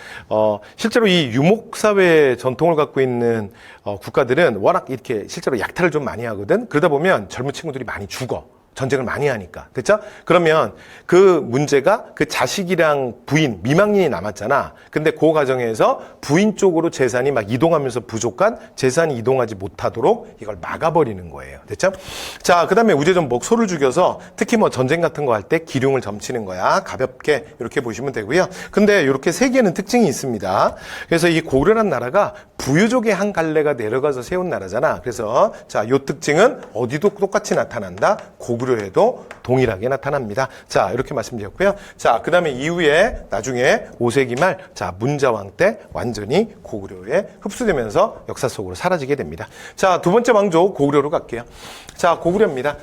실제로 이 유목사회 전통을 갖고 있는 국가들은 워낙 이렇게 실제로 약탈을 좀 많이 하거든. 그러다 보면 젊은 친구들이 많이 죽어. 전쟁을 많이 하니까. 됐죠? 그러면 그 문제가 그 자식이랑 부인, 미망인이 남았잖아. 근데 그 과정에서 부인 쪽으로 재산이 막 이동하면서 부족한 재산이 이동하지 못하도록 이걸 막아버리는 거예요. 됐죠? 자, 그 다음에 우제전복, 소를 죽여서 특히 뭐 전쟁 같은 거 할 때 기룡을 점치는 거야. 가볍게 이렇게 보시면 되고요. 근데 이렇게 세 개는 특징이 있습니다. 그래서 이 고려란 나라가 부유족의 한 갈래가 내려가서 세운 나라잖아. 그래서 자, 요 특징은 어디도 똑같이 나타난다. 고구려에도 동일하게 나타납니다. 자, 이렇게 말씀드렸고요. 자, 그 다음에 이후에 나중에 5세기 말, 자, 문자왕 때 완전히 고구려에 흡수되면서 역사 속으로 사라지게 됩니다. 자, 두 번째 왕조 고구려로 갈게요. 자, 고구려입니다.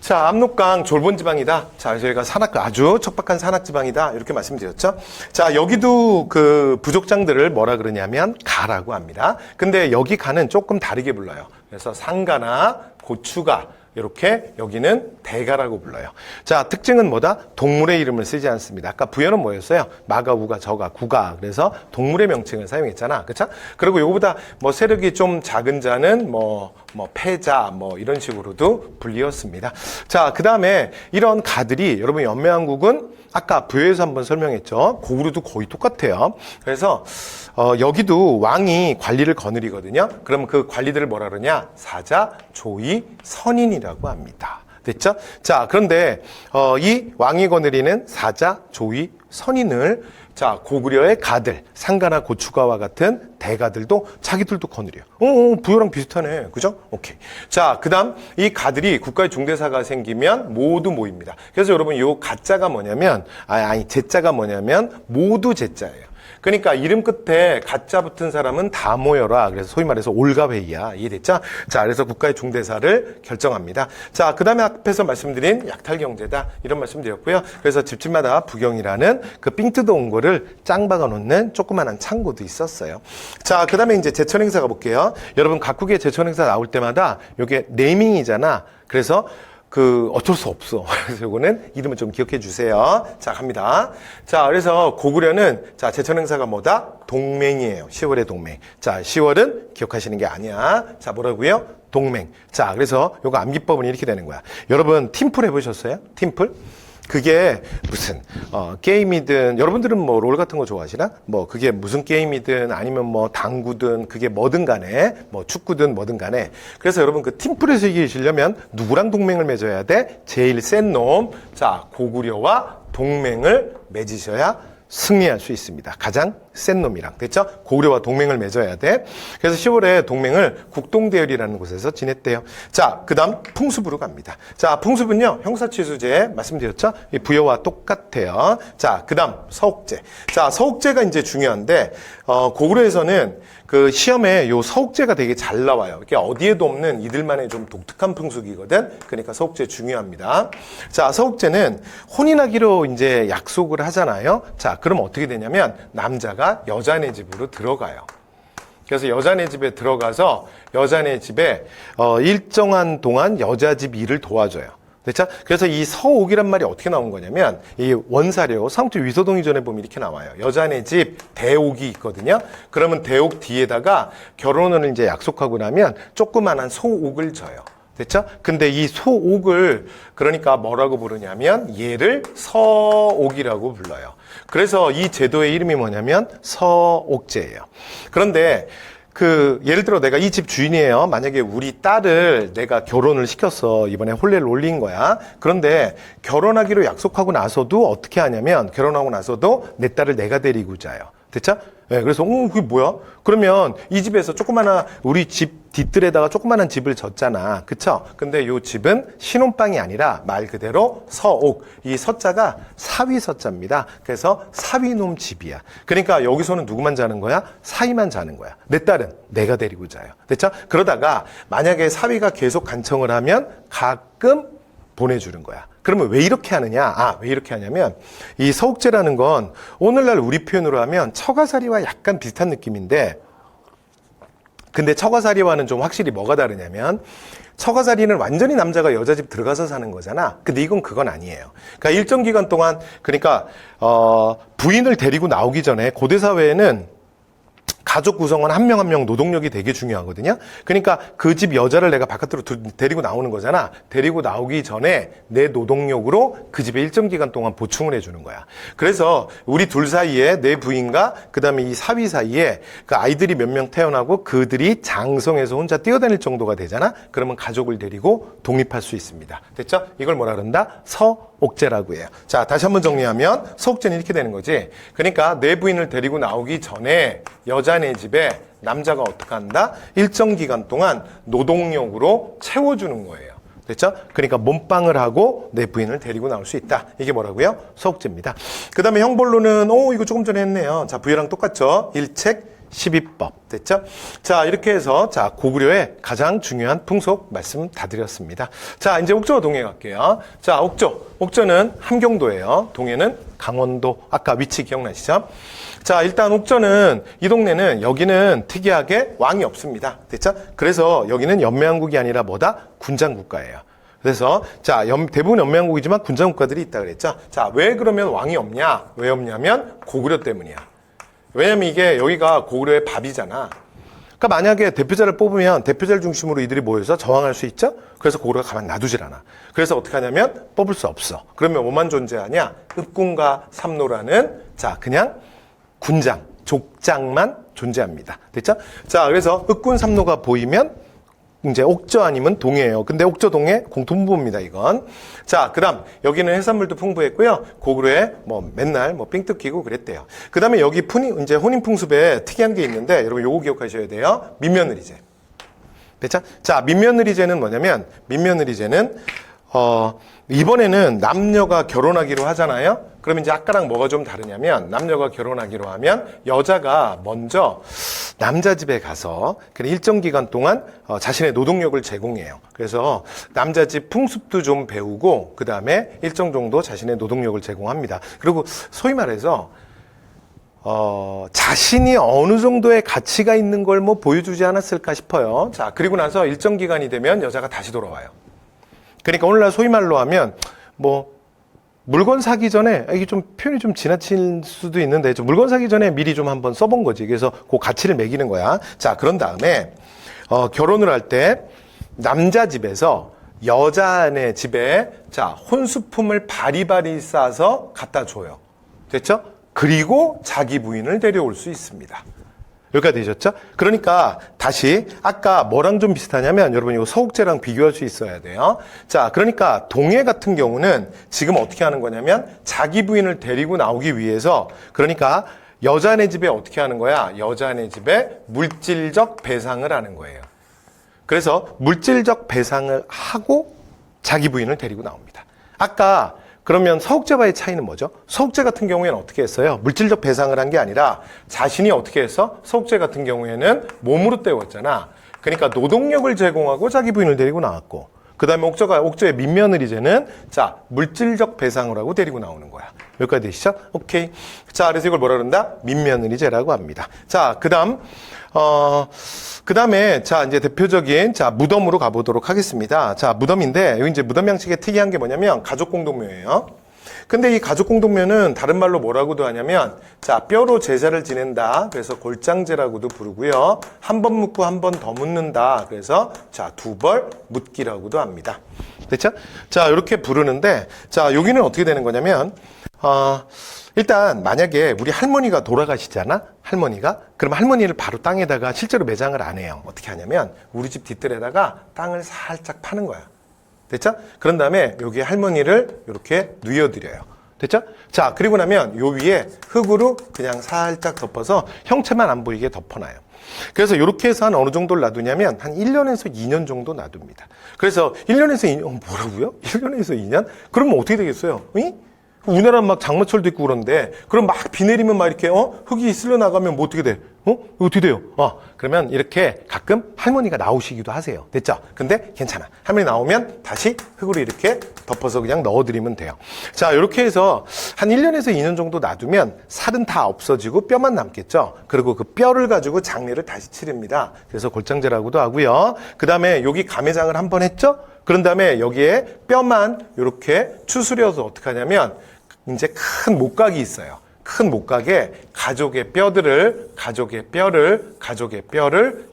자, 압록강 졸본지방이다. 자, 저희가 아주 척박한 산악지방이다. 이렇게 말씀드렸죠. 자, 여기도 그 부족장들을 뭐라 그러냐면 가라고 합니다. 근데 여기 가는 조금 다르게 불러요. 그래서 상가나 고추가 이렇게 여기는 대가라고 불러요. 자, 특징은 뭐다? 동물의 이름을 쓰지 않습니다. 아까 부여는 뭐였어요? 마가, 우가, 저가, 구가. 그래서 동물의 명칭을 사용했잖아. 그쵸? 그리고 요거보다 뭐 세력이 좀 작은 자는 뭐 패자, 뭐 이런 식으로도 불리었습니다. 자, 그 다음에 이런 가들이 여러분 연매왕국은 아까 부여에서 한번 설명했죠. 고구려도 거의 똑같아요. 그래서 여기도 왕이 관리를 거느리거든요. 그럼 그 관리들을 뭐라 그러냐? 사자, 조이, 선인이라고 합니다. 됐죠? 자, 그런데 이 왕이 거느리는 사자, 조이, 선인을 자, 고구려의 가들, 상가나 고추가와 같은 대가들도 자기들도 거느려. 부여랑 비슷하네. 그죠? 오케이. 자, 그 다음, 이 가들이 국가의 중대사가 생기면 모두 모입니다. 그래서 여러분, 요 가자가 뭐냐면, 제자가 뭐냐면, 모두 제자예요. 그러니까 이름 끝에 가짜 붙은 사람은 다 모여라. 그래서 소위 말해서 올가회의야. 이해됐죠? 자, 그래서 국가의 중대사를 결정합니다. 자, 그 다음에 앞에서 말씀드린 약탈경제다. 이런 말씀 드렸고요. 그래서 집집마다 부경이라는 그 삥 뜯어온 거를 짱 박아 놓는 조그만한 창고도 있었어요. 자, 그 다음에 이제 제천행사 가볼게요. 여러분, 각국의 제천행사 나올 때마다 이게 네이밍이잖아. 그래서 어쩔 수 없어. 그래서 이거는 이름을 좀 기억해 주세요. 자, 갑니다. 자, 그래서 고구려는, 자, 제천행사가 뭐다? 동맹이에요. 10월의 동맹. 자, 10월은 기억하시는 게 아니야. 자, 뭐라고요? 동맹. 자, 그래서 요거 암기법은 이렇게 되는 거야. 여러분, 팀플 해보셨어요? 팀플? 그게 무슨 게임이든 여러분들은 뭐 롤 같은 거 좋아하시나? 뭐 그게 무슨 게임이든 아니면 뭐 당구든 그게 뭐든 간에 뭐 축구든 뭐든 간에 그래서 여러분 그 팀플에서 이기시려면 누구랑 동맹을 맺어야 돼? 제일 센 놈. 자, 고구려와 동맹을 맺으셔야 승리할 수 있습니다. 가장 센 놈이랑. 됐죠? 고구려와 동맹을 맺어야 돼. 그래서 10월에 동맹을 국동대열이라는 곳에서 지냈대요. 자, 그 다음 풍습으로 갑니다. 자, 풍습은요, 형사취수제 말씀드렸죠? 이 부여와 똑같아요. 자, 그 다음 서옥제. 자, 서옥제가 이제 중요한데, 고구려에서는 그 시험에 요 서옥제가 되게 잘 나와요. 이게 어디에도 없는 이들만의 좀 독특한 풍俗이거든. 그러니까 서옥제 중요합니다. 자, 서옥제는 혼인하기로 이제 약속을 하잖아요. 자, 그럼 어떻게 되냐면 남자가 여자네 집으로 들어가요. 그래서 여자네 집에 들어가서 여자네 집에 일정한 동안 여자 집 일을 도와줘요. 됐죠? 그래서 이 서옥이란 말이 어떻게 나온 거냐면 이 원사료 상투 위소동의 전에 보면 이렇게 나와요. 여자네 집 대옥이 있거든요. 그러면 대옥 뒤에다가 결혼을 이제 약속하고 나면 조그만한 소옥을 줘요. 됐죠? 근데 이 소옥을 그러니까 뭐라고 부르냐면 얘를 서옥이라고 불러요. 그래서 이 제도의 이름이 뭐냐면 서옥제예요. 그런데 예를 들어 내가 이 집 주인이에요. 만약에 우리 딸을 내가 결혼을 시켰어. 이번에 혼례를 올린 거야. 그런데 결혼하기로 약속하고 나서도 어떻게 하냐면 결혼하고 나서도 내 딸을 내가 데리고 자요. 됐죠? 네, 그래서 그게 뭐야? 그러면 이 집에서 우리 집 뒷뜰에다가 조그마한 집을 졌잖아. 그쵸? 근데 요 집은 신혼방이 아니라 말 그대로 서옥. 이 서자가 사위 서자입니다. 그래서 사위놈 집이야. 그러니까 여기서는 누구만 자는 거야? 사위만 자는 거야. 내 딸은 내가 데리고 자요. 됐죠? 그러다가 만약에 사위가 계속 간청을 하면 가끔 보내주는 거야. 그러면 왜 이렇게 하느냐? 왜 이렇게 하냐면 이 서옥제라는 건 오늘날 우리 표현으로 하면 처가살이와 약간 비슷한 느낌인데 근데 처가살이와는 좀 확실히 뭐가 다르냐면 처가살이는 완전히 남자가 여자 집 들어가서 사는 거잖아. 근데 이건 그건 아니에요. 그러니까 일정 기간 동안 부인을 데리고 나오기 전에 고대 사회에는 가족 구성원 한 명 한 명 노동력이 되게 중요하거든요. 그러니까 그 집 여자를 내가 바깥으로 데리고 나오는 거잖아. 데리고 나오기 전에 내 노동력으로 그 집에 일정 기간 동안 보충을 해주는 거야. 그래서 우리 둘 사이에 내 부인과 그다음에 이 사위 사이에 그 아이들이 몇 명 태어나고 그들이 장성해서 혼자 뛰어다닐 정도가 되잖아. 그러면 가족을 데리고 독립할 수 있습니다. 됐죠? 이걸 뭐라 그런다? 서옥제라고 해요. 자, 다시 한번 정리하면 서옥제는 이렇게 되는 거지. 그러니까 내 부인을 데리고 나오기 전에 여자네 집에 남자가 어떻게 한다? 일정 기간 동안 노동력으로 채워주는 거예요. 됐죠? 그러니까 몸빵을 하고 내 부인을 데리고 나올 수 있다. 이게 뭐라고요? 서옥제입니다. 그 다음에 형벌로는 이거 조금 전에 했네요. 자, 부여랑 똑같죠? 일책 12법. 됐죠? 자, 이렇게 해서 고구려의 가장 중요한 풍속 말씀 다 드렸습니다. 자, 이제 옥저와 동해 갈게요. 자, 옥저는 함경도예요. 동해는 강원도. 아까 위치 기억나시죠? 자, 일단 옥저는 이 동네는 여기는 특이하게 왕이 없습니다. 됐죠? 그래서 여기는 연맹왕국이 아니라 뭐다? 군장국가예요. 그래서 대부분 연맹왕국이지만 군장국가들이 있다 그랬죠? 자, 왜 그러면 왕이 없냐? 왜 없냐면 고구려 때문이야. 왜냐면 이게 여기가 고구려의 밥이잖아. 그러니까 만약에 대표자를 뽑으면 대표자를 중심으로 이들이 모여서 저항할 수 있죠? 그래서 고구려가 가만 놔두질 않아. 그래서 어떻게 하냐면 뽑을 수 없어. 그러면 뭐만 존재하냐? 읍군과 삼노라는 그냥 군장, 족장만 존재합니다. 됐죠? 자, 그래서 읍군 삼노가 보이면 이제 옥저 아니면 동해예요. 근데 옥저 동해 공통부입니다, 이건. 자, 그다음 여기는 해산물도 풍부했고요. 고구려에 맨날 삥 뜯기고 그랬대요. 그다음에 여기 이제 혼인 풍습에 특이한 게 있는데 여러분 요거 기억하셔야 돼요. 민며느리제. 됐죠? 자, 민며느리제는 뭐냐면 민며느리제는 이번에는 남녀가 결혼하기로 하잖아요. 그러면 이제 아까랑 뭐가 좀 다르냐면 남녀가 결혼하기로 하면 여자가 먼저 남자 집에 가서 일정 기간 동안 자신의 노동력을 제공해요. 그래서 남자 집 풍습도 좀 배우고 그 다음에 일정 정도 자신의 노동력을 제공합니다. 그리고 소위 말해서 자신이 어느 정도의 가치가 있는 걸 보여주지 않았을까 싶어요. 자, 그리고 나서 일정 기간이 되면 여자가 다시 돌아와요. 그러니까 오늘날 소위 말로 하면 물건 사기 전에 이게 좀 표현이 좀 지나칠 수도 있는데 물건 사기 전에 미리 좀 한번 써본 거지. 그래서 그 가치를 매기는 거야. 자, 그런 다음에 결혼을 할 때 남자 집에서 여자네 집에 혼수품을 바리바리 싸서 갖다 줘요. 됐죠? 그리고 자기 부인을 데려올 수 있습니다. 여기까지 되셨죠? 그러니까 다시 아까 뭐랑 좀 비슷하냐면 여러분 이거 서옥제랑 비교할 수 있어야 돼요. 자, 그러니까 동해 같은 경우는 지금 어떻게 하는 거냐면 자기 부인을 데리고 나오기 위해서 그러니까 여자네 집에 어떻게 하는 거야? 여자네 집에 물질적 배상을 하는 거예요. 그래서 물질적 배상을 하고 자기 부인을 데리고 나옵니다. 아까 그러면 서욱제와의 차이는 뭐죠? 서욱제 같은 경우에는 어떻게 했어요? 물질적 배상을 한 게 아니라 자신이 어떻게 했어? 서욱제 같은 경우에는 몸으로 때웠잖아. 그러니까 노동력을 제공하고 자기 부인을 데리고 나왔고, 그 다음에 옥저의 민며느리제는 자, 물질적 배상을 하고 데리고 나오는 거야. 여기까지 되시죠? 오케이. 자, 그래서 이걸 뭐라 그런다? 민며느리제라고 합니다. 자, 그 다음에, 자, 이제 대표적인, 자, 무덤으로 가보도록 하겠습니다. 자, 무덤인데, 여기 이제 무덤 양식의 특이한 게 뭐냐면, 가족공동묘예요. 근데 이 가족공동묘는 다른 말로 뭐라고도 하냐면, 자, 뼈로 제사를 지낸다. 그래서 골장제라고도 부르고요. 한 번 묻고 한 번 더 묻는다. 그래서, 자, 두 벌 묻기라고도 합니다. 됐죠? 자, 이렇게 부르는데, 자, 여기는 어떻게 되는 거냐면, 일단 만약에 우리 할머니가 돌아가시잖아? 할머니가? 그럼 할머니를 바로 땅에다가 실제로 매장을 안 해요. 어떻게 하냐면 우리 집 뒷뜰에다가 땅을 살짝 파는 거야. 됐죠? 그런 다음에 여기 할머니를 이렇게 뉘어드려요. 됐죠? 자, 그리고 나면 요 위에 흙으로 그냥 살짝 덮어서 형체만 안 보이게 덮어놔요. 그래서 이렇게 해서 한 어느 정도를 놔두냐면 한 1년에서 2년 정도 놔둡니다. 그래서 1년에서 2년, 뭐라고요? 1년에서 2년? 그러면 어떻게 되겠어요? 응? 우리나라는 막 장마철도 있고 그런데, 그럼 막 비 내리면 막 이렇게, 흙이 쓸려 나가면 뭐 어떻게 돼? 이거 어떻게 돼요? 그러면 이렇게 가끔 할머니가 나오시기도 하세요. 됐죠? 근데 괜찮아. 할머니 나오면 다시 흙으로 이렇게 덮어서 그냥 넣어드리면 돼요. 자, 이렇게 해서 한 1년에서 2년 정도 놔두면 살은 다 없어지고 뼈만 남겠죠? 그리고 그 뼈를 가지고 장례를 다시 치릅니다. 그래서 골장제라고도 하고요. 그 다음에 여기 가매장을 한 번 했죠? 그런 다음에 여기에 뼈만 이렇게 추스려서 어떻게 하냐면 이제 큰 목각이 있어요. 큰 목각에 가족의 뼈를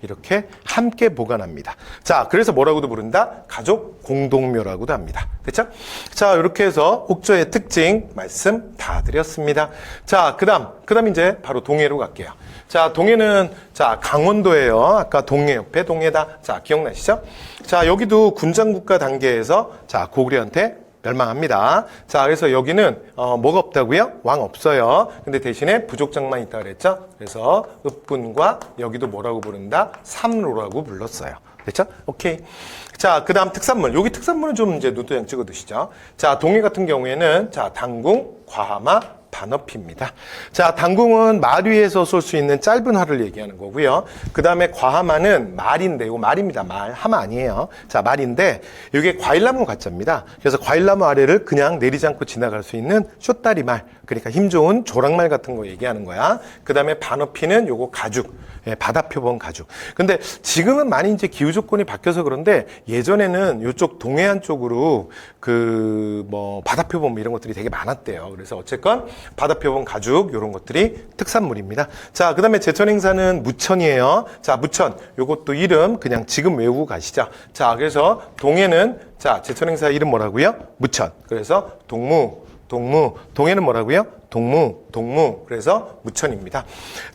이렇게 함께 보관합니다. 자, 그래서 뭐라고도 부른다? 가족 공동묘라고도 합니다. 됐죠? 자, 이렇게 해서 옥저의 특징 말씀 다 드렸습니다. 자, 그다음 이제 바로 동해로 갈게요. 자, 동해는 자, 강원도예요. 아까 동해 옆에 동해다. 자, 기억나시죠? 자, 여기도 군장국가 단계에서 자, 고구려한테 멸망합니다. 자, 그래서 여기는 뭐가 없다고요? 왕 없어요. 근데 대신에 부족장만 있다 그랬죠? 그래서 읍군과 여기도 뭐라고 부른다? 삼로라고 불렀어요. 됐죠? 오케이. 자, 그 다음 특산물. 여기 특산물은 좀 이제 눈도장 찍어 두시죠. 자, 동해 같은 경우에는 자, 당궁, 과하마, 반어피입니다. 자, 당궁은 말 위에서 쏠 수 있는 짧은 활을 얘기하는 거고요. 그 다음에 과하마는 말인데, 이거 말입니다. 말, 하마 아니에요. 자, 말인데, 이게 과일나무 가짜입니다. 그래서 과일나무 아래를 그냥 내리지 않고 지나갈 수 있는 쇼다리 말, 그러니까 힘 좋은 조랑말 같은 거 얘기하는 거야. 그 다음에 반어피는 요거 가죽, 바다표범 가죽. 근데 지금은 많이 이제 기후 조건이 바뀌어서 그런데 예전에는 이쪽 동해안 쪽으로 바다표범 이런 것들이 되게 많았대요. 그래서 어쨌건 바다표범 가죽 이런 것들이 특산물입니다. 자, 그 다음에 제천 행사는 무천이에요. 자, 무천. 요것도 이름 그냥 지금 외우고 가시죠. 자, 그래서 동해는 자, 제천 행사 이름 뭐라고요? 무천. 그래서 동해는 뭐라고요? 동무. 그래서 무천입니다.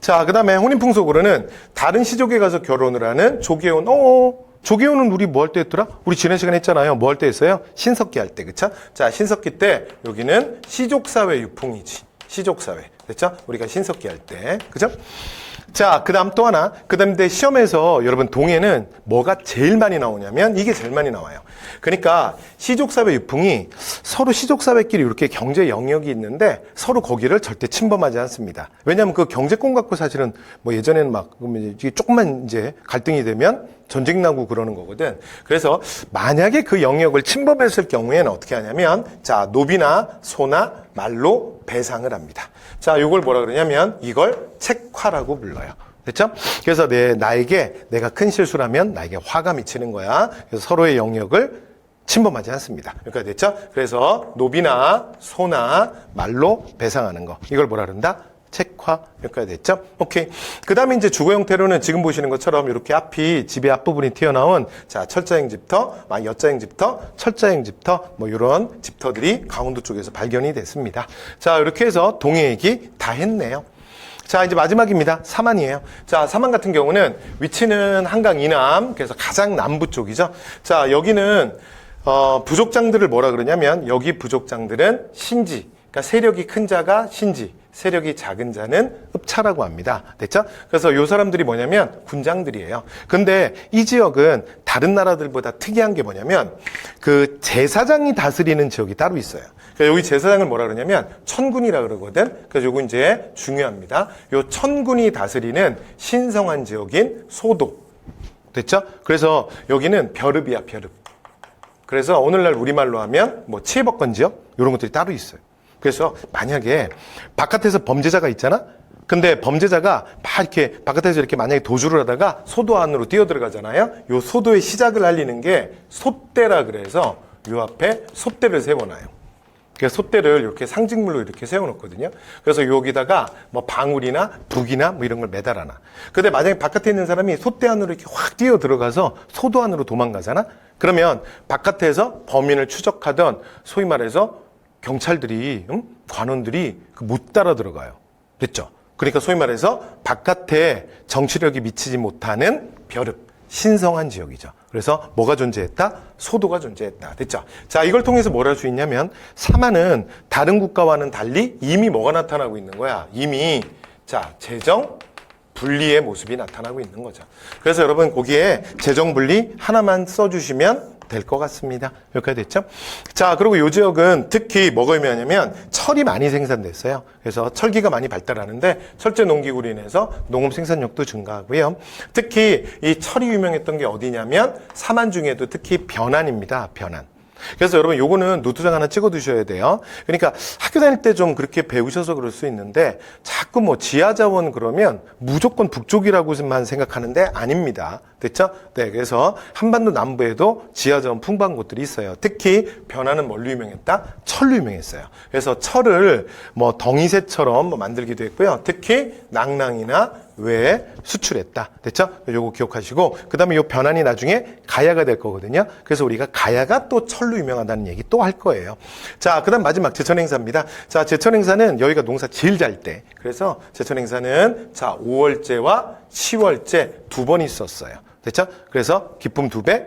자, 그 다음에 혼인풍속으로는 다른 시족에 가서 결혼을 하는 조계혼. 조계혼은 우리 뭐 할 때 했더라? 우리 지난 시간에 했잖아요. 뭐 할 때 했어요? 신석기 할 때, 그쵸? 자, 신석기 때 여기는 시족사회 유풍이지. 시족사회. 됐죠? 우리가 신석기 할 때. 그죠? 자, 그 다음 또 하나. 그 다음 시험에서 여러분 동해는 뭐가 제일 많이 나오냐면 이게 제일 많이 나와요. 그러니까 시족사회 유풍이 서로 시족사회끼리 이렇게 경제 영역이 있는데 서로 거기를 절대 침범하지 않습니다. 왜냐하면 그 경제권 갖고 사실은 뭐 예전에는 막 조금만 이제 갈등이 되면 전쟁 나고 그러는 거거든. 그래서 만약에 그 영역을 침범했을 경우에는 어떻게 하냐면 자, 노비나 소나 말로 배상을 합니다. 자, 요걸 뭐라 그러냐면 이걸 책화라고 불러요. 됐죠? 그래서 나에게 내가 큰 실수를 하면 나에게 화가 미치는 거야. 그래서 서로의 영역을 침범하지 않습니다. 여기까지 됐죠? 그래서 노비나 소나 말로 배상하는 거. 이걸 뭐라 그런다? 책화. 여기까지 됐죠? 오케이. 그 다음에 이제 주거 형태로는 지금 보시는 것처럼 이렇게 집의 앞부분이 튀어나온 자, 철자형 집터, 여자형 집터, 철자형 집터, 뭐 이런 집터들이 강원도 쪽에서 발견이 됐습니다. 자, 이렇게 해서 동해 얘기 다 했네요. 자, 이제 마지막입니다. 사만이에요. 자, 사만 같은 경우는 위치는 한강 이남, 그래서 가장 남부 쪽이죠. 자, 여기는 부족장들을 뭐라 그러냐면 여기 부족장들은 신지, 그러니까 세력이 큰 자가 신지, 세력이 작은 자는 읍차라고 합니다. 됐죠? 그래서 요 사람들이 뭐냐면 군장들이에요. 근데 이 지역은 다른 나라들보다 특이한 게 뭐냐면 그 제사장이 다스리는 지역이 따로 있어요. 그러니까 여기 제사장을 뭐라 그러냐면 천군이라 그러거든. 그래서 요거 이제 중요합니다. 요 천군이 다스리는 신성한 지역인 소도. 됐죠? 그래서 여기는 벼릅이야, 벼릅. 그래서 오늘날 우리말로 하면 뭐 치해법권 지역 이런 것들이 따로 있어요. 그래서 만약에 바깥에서 범죄자가 있잖아? 근데 범죄자가 막 이렇게 바깥에서 이렇게 만약에 도주를 하다가 소도 안으로 뛰어 들어가잖아요? 요 소도의 시작을 알리는 게 솥대라 그래서 요 앞에 솥대를 세워놔요. 그래서 솥대를 이렇게 상징물로 이렇게 세워놓거든요. 그래서 여기다가 뭐 방울이나 북이나 뭐 이런 걸 매달아놔. 근데 만약에 바깥에 있는 사람이 솥대 안으로 이렇게 확 뛰어 들어가서 소도 안으로 도망가잖아? 그러면 바깥에서 범인을 추적하던 소위 말해서 경찰들이, 관원들이 못 따라 들어가요. 됐죠? 그러니까 소위 말해서 바깥에 정치력이 미치지 못하는 벼릅, 신성한 지역이죠. 그래서 뭐가 존재했다? 소도가 존재했다. 됐죠? 자, 이걸 통해서 뭘 할 수 있냐면 사만은 다른 국가와는 달리 이미 뭐가 나타나고 있는 거야? 이미 자, 재정 분리의 모습이 나타나고 있는 거죠. 그래서 여러분 거기에 재정 분리 하나만 써주시면 될 것 같습니다. 여기까지 됐죠? 자, 그리고 이 지역은 특히 뭐가 유명하냐면 철이 많이 생산됐어요. 그래서 철기가 많이 발달하는데 철제 농기구로 인해서 농업 생산력도 증가하고요. 특히 이 철이 유명했던 게 어디냐면 사만 중에도 특히 변안입니다. 변안. 그래서 여러분 요거는 노트장 하나 찍어 두셔야 돼요. 그러니까 학교 다닐 때 좀 그렇게 배우셔서 그럴 수 있는데 자꾸 뭐 지하자원 그러면 무조건 북쪽이라고만 생각하는데 아닙니다. 됐죠? 네, 그래서 한반도 남부에도 지하자원 풍부한 곳들이 있어요. 특히 변화는 뭘로 유명했다? 철로 유명했어요. 그래서 철을 뭐 덩이새처럼 뭐 만들기도 했고요. 특히 낭낭이나 외에 수출했다. 됐죠? 요거 기억하시고 그 다음에 요 변환이 나중에 가야가 될 거거든요. 그래서 우리가 가야가 또 철로 유명하다는 얘기 또 할 거예요. 자, 그 다음 마지막 제천행사입니다. 자, 제천행사는 여기가 농사 제일 잘 때. 그래서 제천행사는 자 5월제와 10월제 두 번 있었어요. 됐죠? 그래서 기쁨 2배,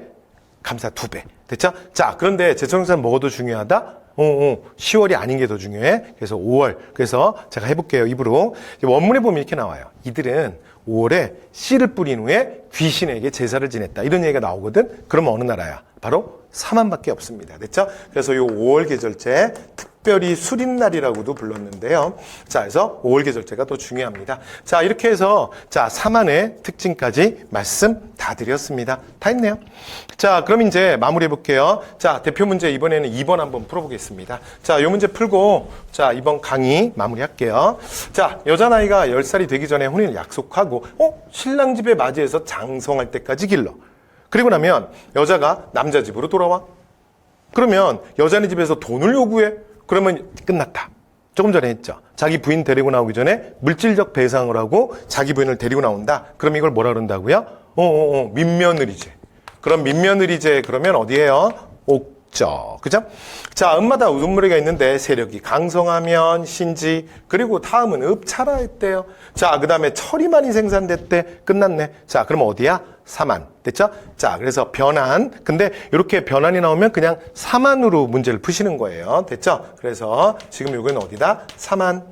감사 2배. 됐죠? 자, 그런데 제천행사는 뭐가 더 중요하다? 10월이 아닌 게 더 중요해. 그래서 5월. 그래서 제가 해볼게요. 입으로. 원문에 보면 이렇게 나와요. 이들은 5월에 씨를 뿌린 후에 귀신에게 제사를 지냈다. 이런 얘기가 나오거든. 그러면 어느 나라야? 바로 사만밖에 없습니다. 됐죠? 그래서 이 5월 계절째 특별히 수린날이라고도 불렀는데요. 자, 그래서 5월 계절째가 또 중요합니다. 자, 이렇게 해서 자, 사만의 특징까지 말씀 다 드렸습니다. 다 했네요. 자, 그럼 이제 마무리해 볼게요. 자, 대표 문제 이번에는 2번 한번 풀어보겠습니다. 자, 이 문제 풀고 자, 이번 강의 마무리할게요. 자, 여자 나이가 10살이 되기 전에 혼인을 약속하고 신랑 집에 맞이해서 장성할 때까지 길러. 그리고 나면 여자가 남자 집으로 돌아와. 그러면 여자네 집에서 돈을 요구해. 그러면 끝났다. 조금 전에 했죠. 자기 부인 데리고 나오기 전에 물질적 배상을 하고 자기 부인을 데리고 나온다. 그럼 이걸 뭐라 그런다고요? 민며느리제. 그럼 민며느리제 그러면 어디예요? 옥저. 그죠? 자, 음마다 우물이가 있는데 세력이 강성하면 신지, 그리고 다음은 읍차라 했대요. 자, 그 다음에 철이 많이 생산됐대. 끝났네. 자, 그럼 어디야? 사만. 됐죠? 자, 그래서 변환. 근데 이렇게 변환이 나오면 그냥 사만으로 문제를 푸시는 거예요. 됐죠? 그래서 지금 여기는 어디다? 사만.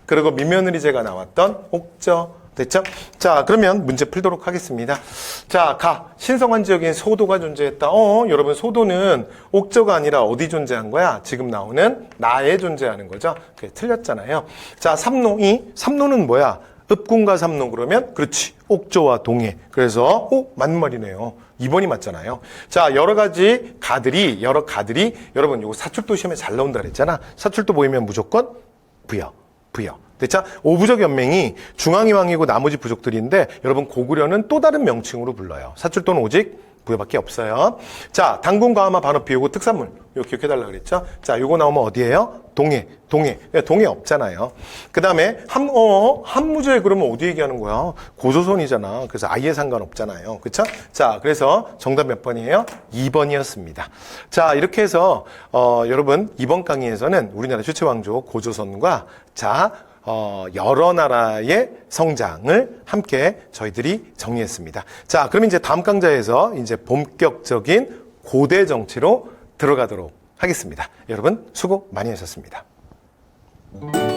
그리고 민며느리제가 나왔던 옥저. 됐죠? 자, 그러면 문제 풀도록 하겠습니다. 자, 신성한 지역인 소도가 존재했다. 여러분, 소도는 옥저가 아니라 어디 존재한 거야? 지금 나오는 나에 존재하는 거죠. 그게 틀렸잖아요. 자, 삼노는 뭐야? 읍군과 삼노 그러면 그렇지. 옥저와 동해. 그래서 맞는 말이네요. 2번이 맞잖아요. 자, 여러 가들이 여러분 요거 사출도 시험에 잘 나온다 그랬잖아. 사출도 보이면 무조건 부여. 됐죠? 오부적 연맹이 중앙이왕이고 나머지 부족들인데 여러분 고구려는 또 다른 명칭으로 불러요. 사출도는 오직 부여밖에 없어요. 자, 당군, 과마, 반업, 비오고 특산물. 이거 기억해달라 그랬죠? 자, 요거 나오면 어디예요? 동해. 동해 없잖아요. 그 다음에 한무제 그러면 어디 얘기하는 거야? 고조선이잖아. 그래서 아예 상관없잖아요. 그쵸? 자, 그래서 정답 몇 번이에요? 2번이었습니다. 자, 이렇게 해서 여러분 이번 강의에서는 우리나라 최초 왕조 고조선과 여러 나라의 성장을 함께 저희들이 정리했습니다. 자, 그럼 이제 다음 강좌에서 이제 본격적인 고대 정치로 들어가도록 하겠습니다. 여러분 수고 많이 하셨습니다. 봅니다.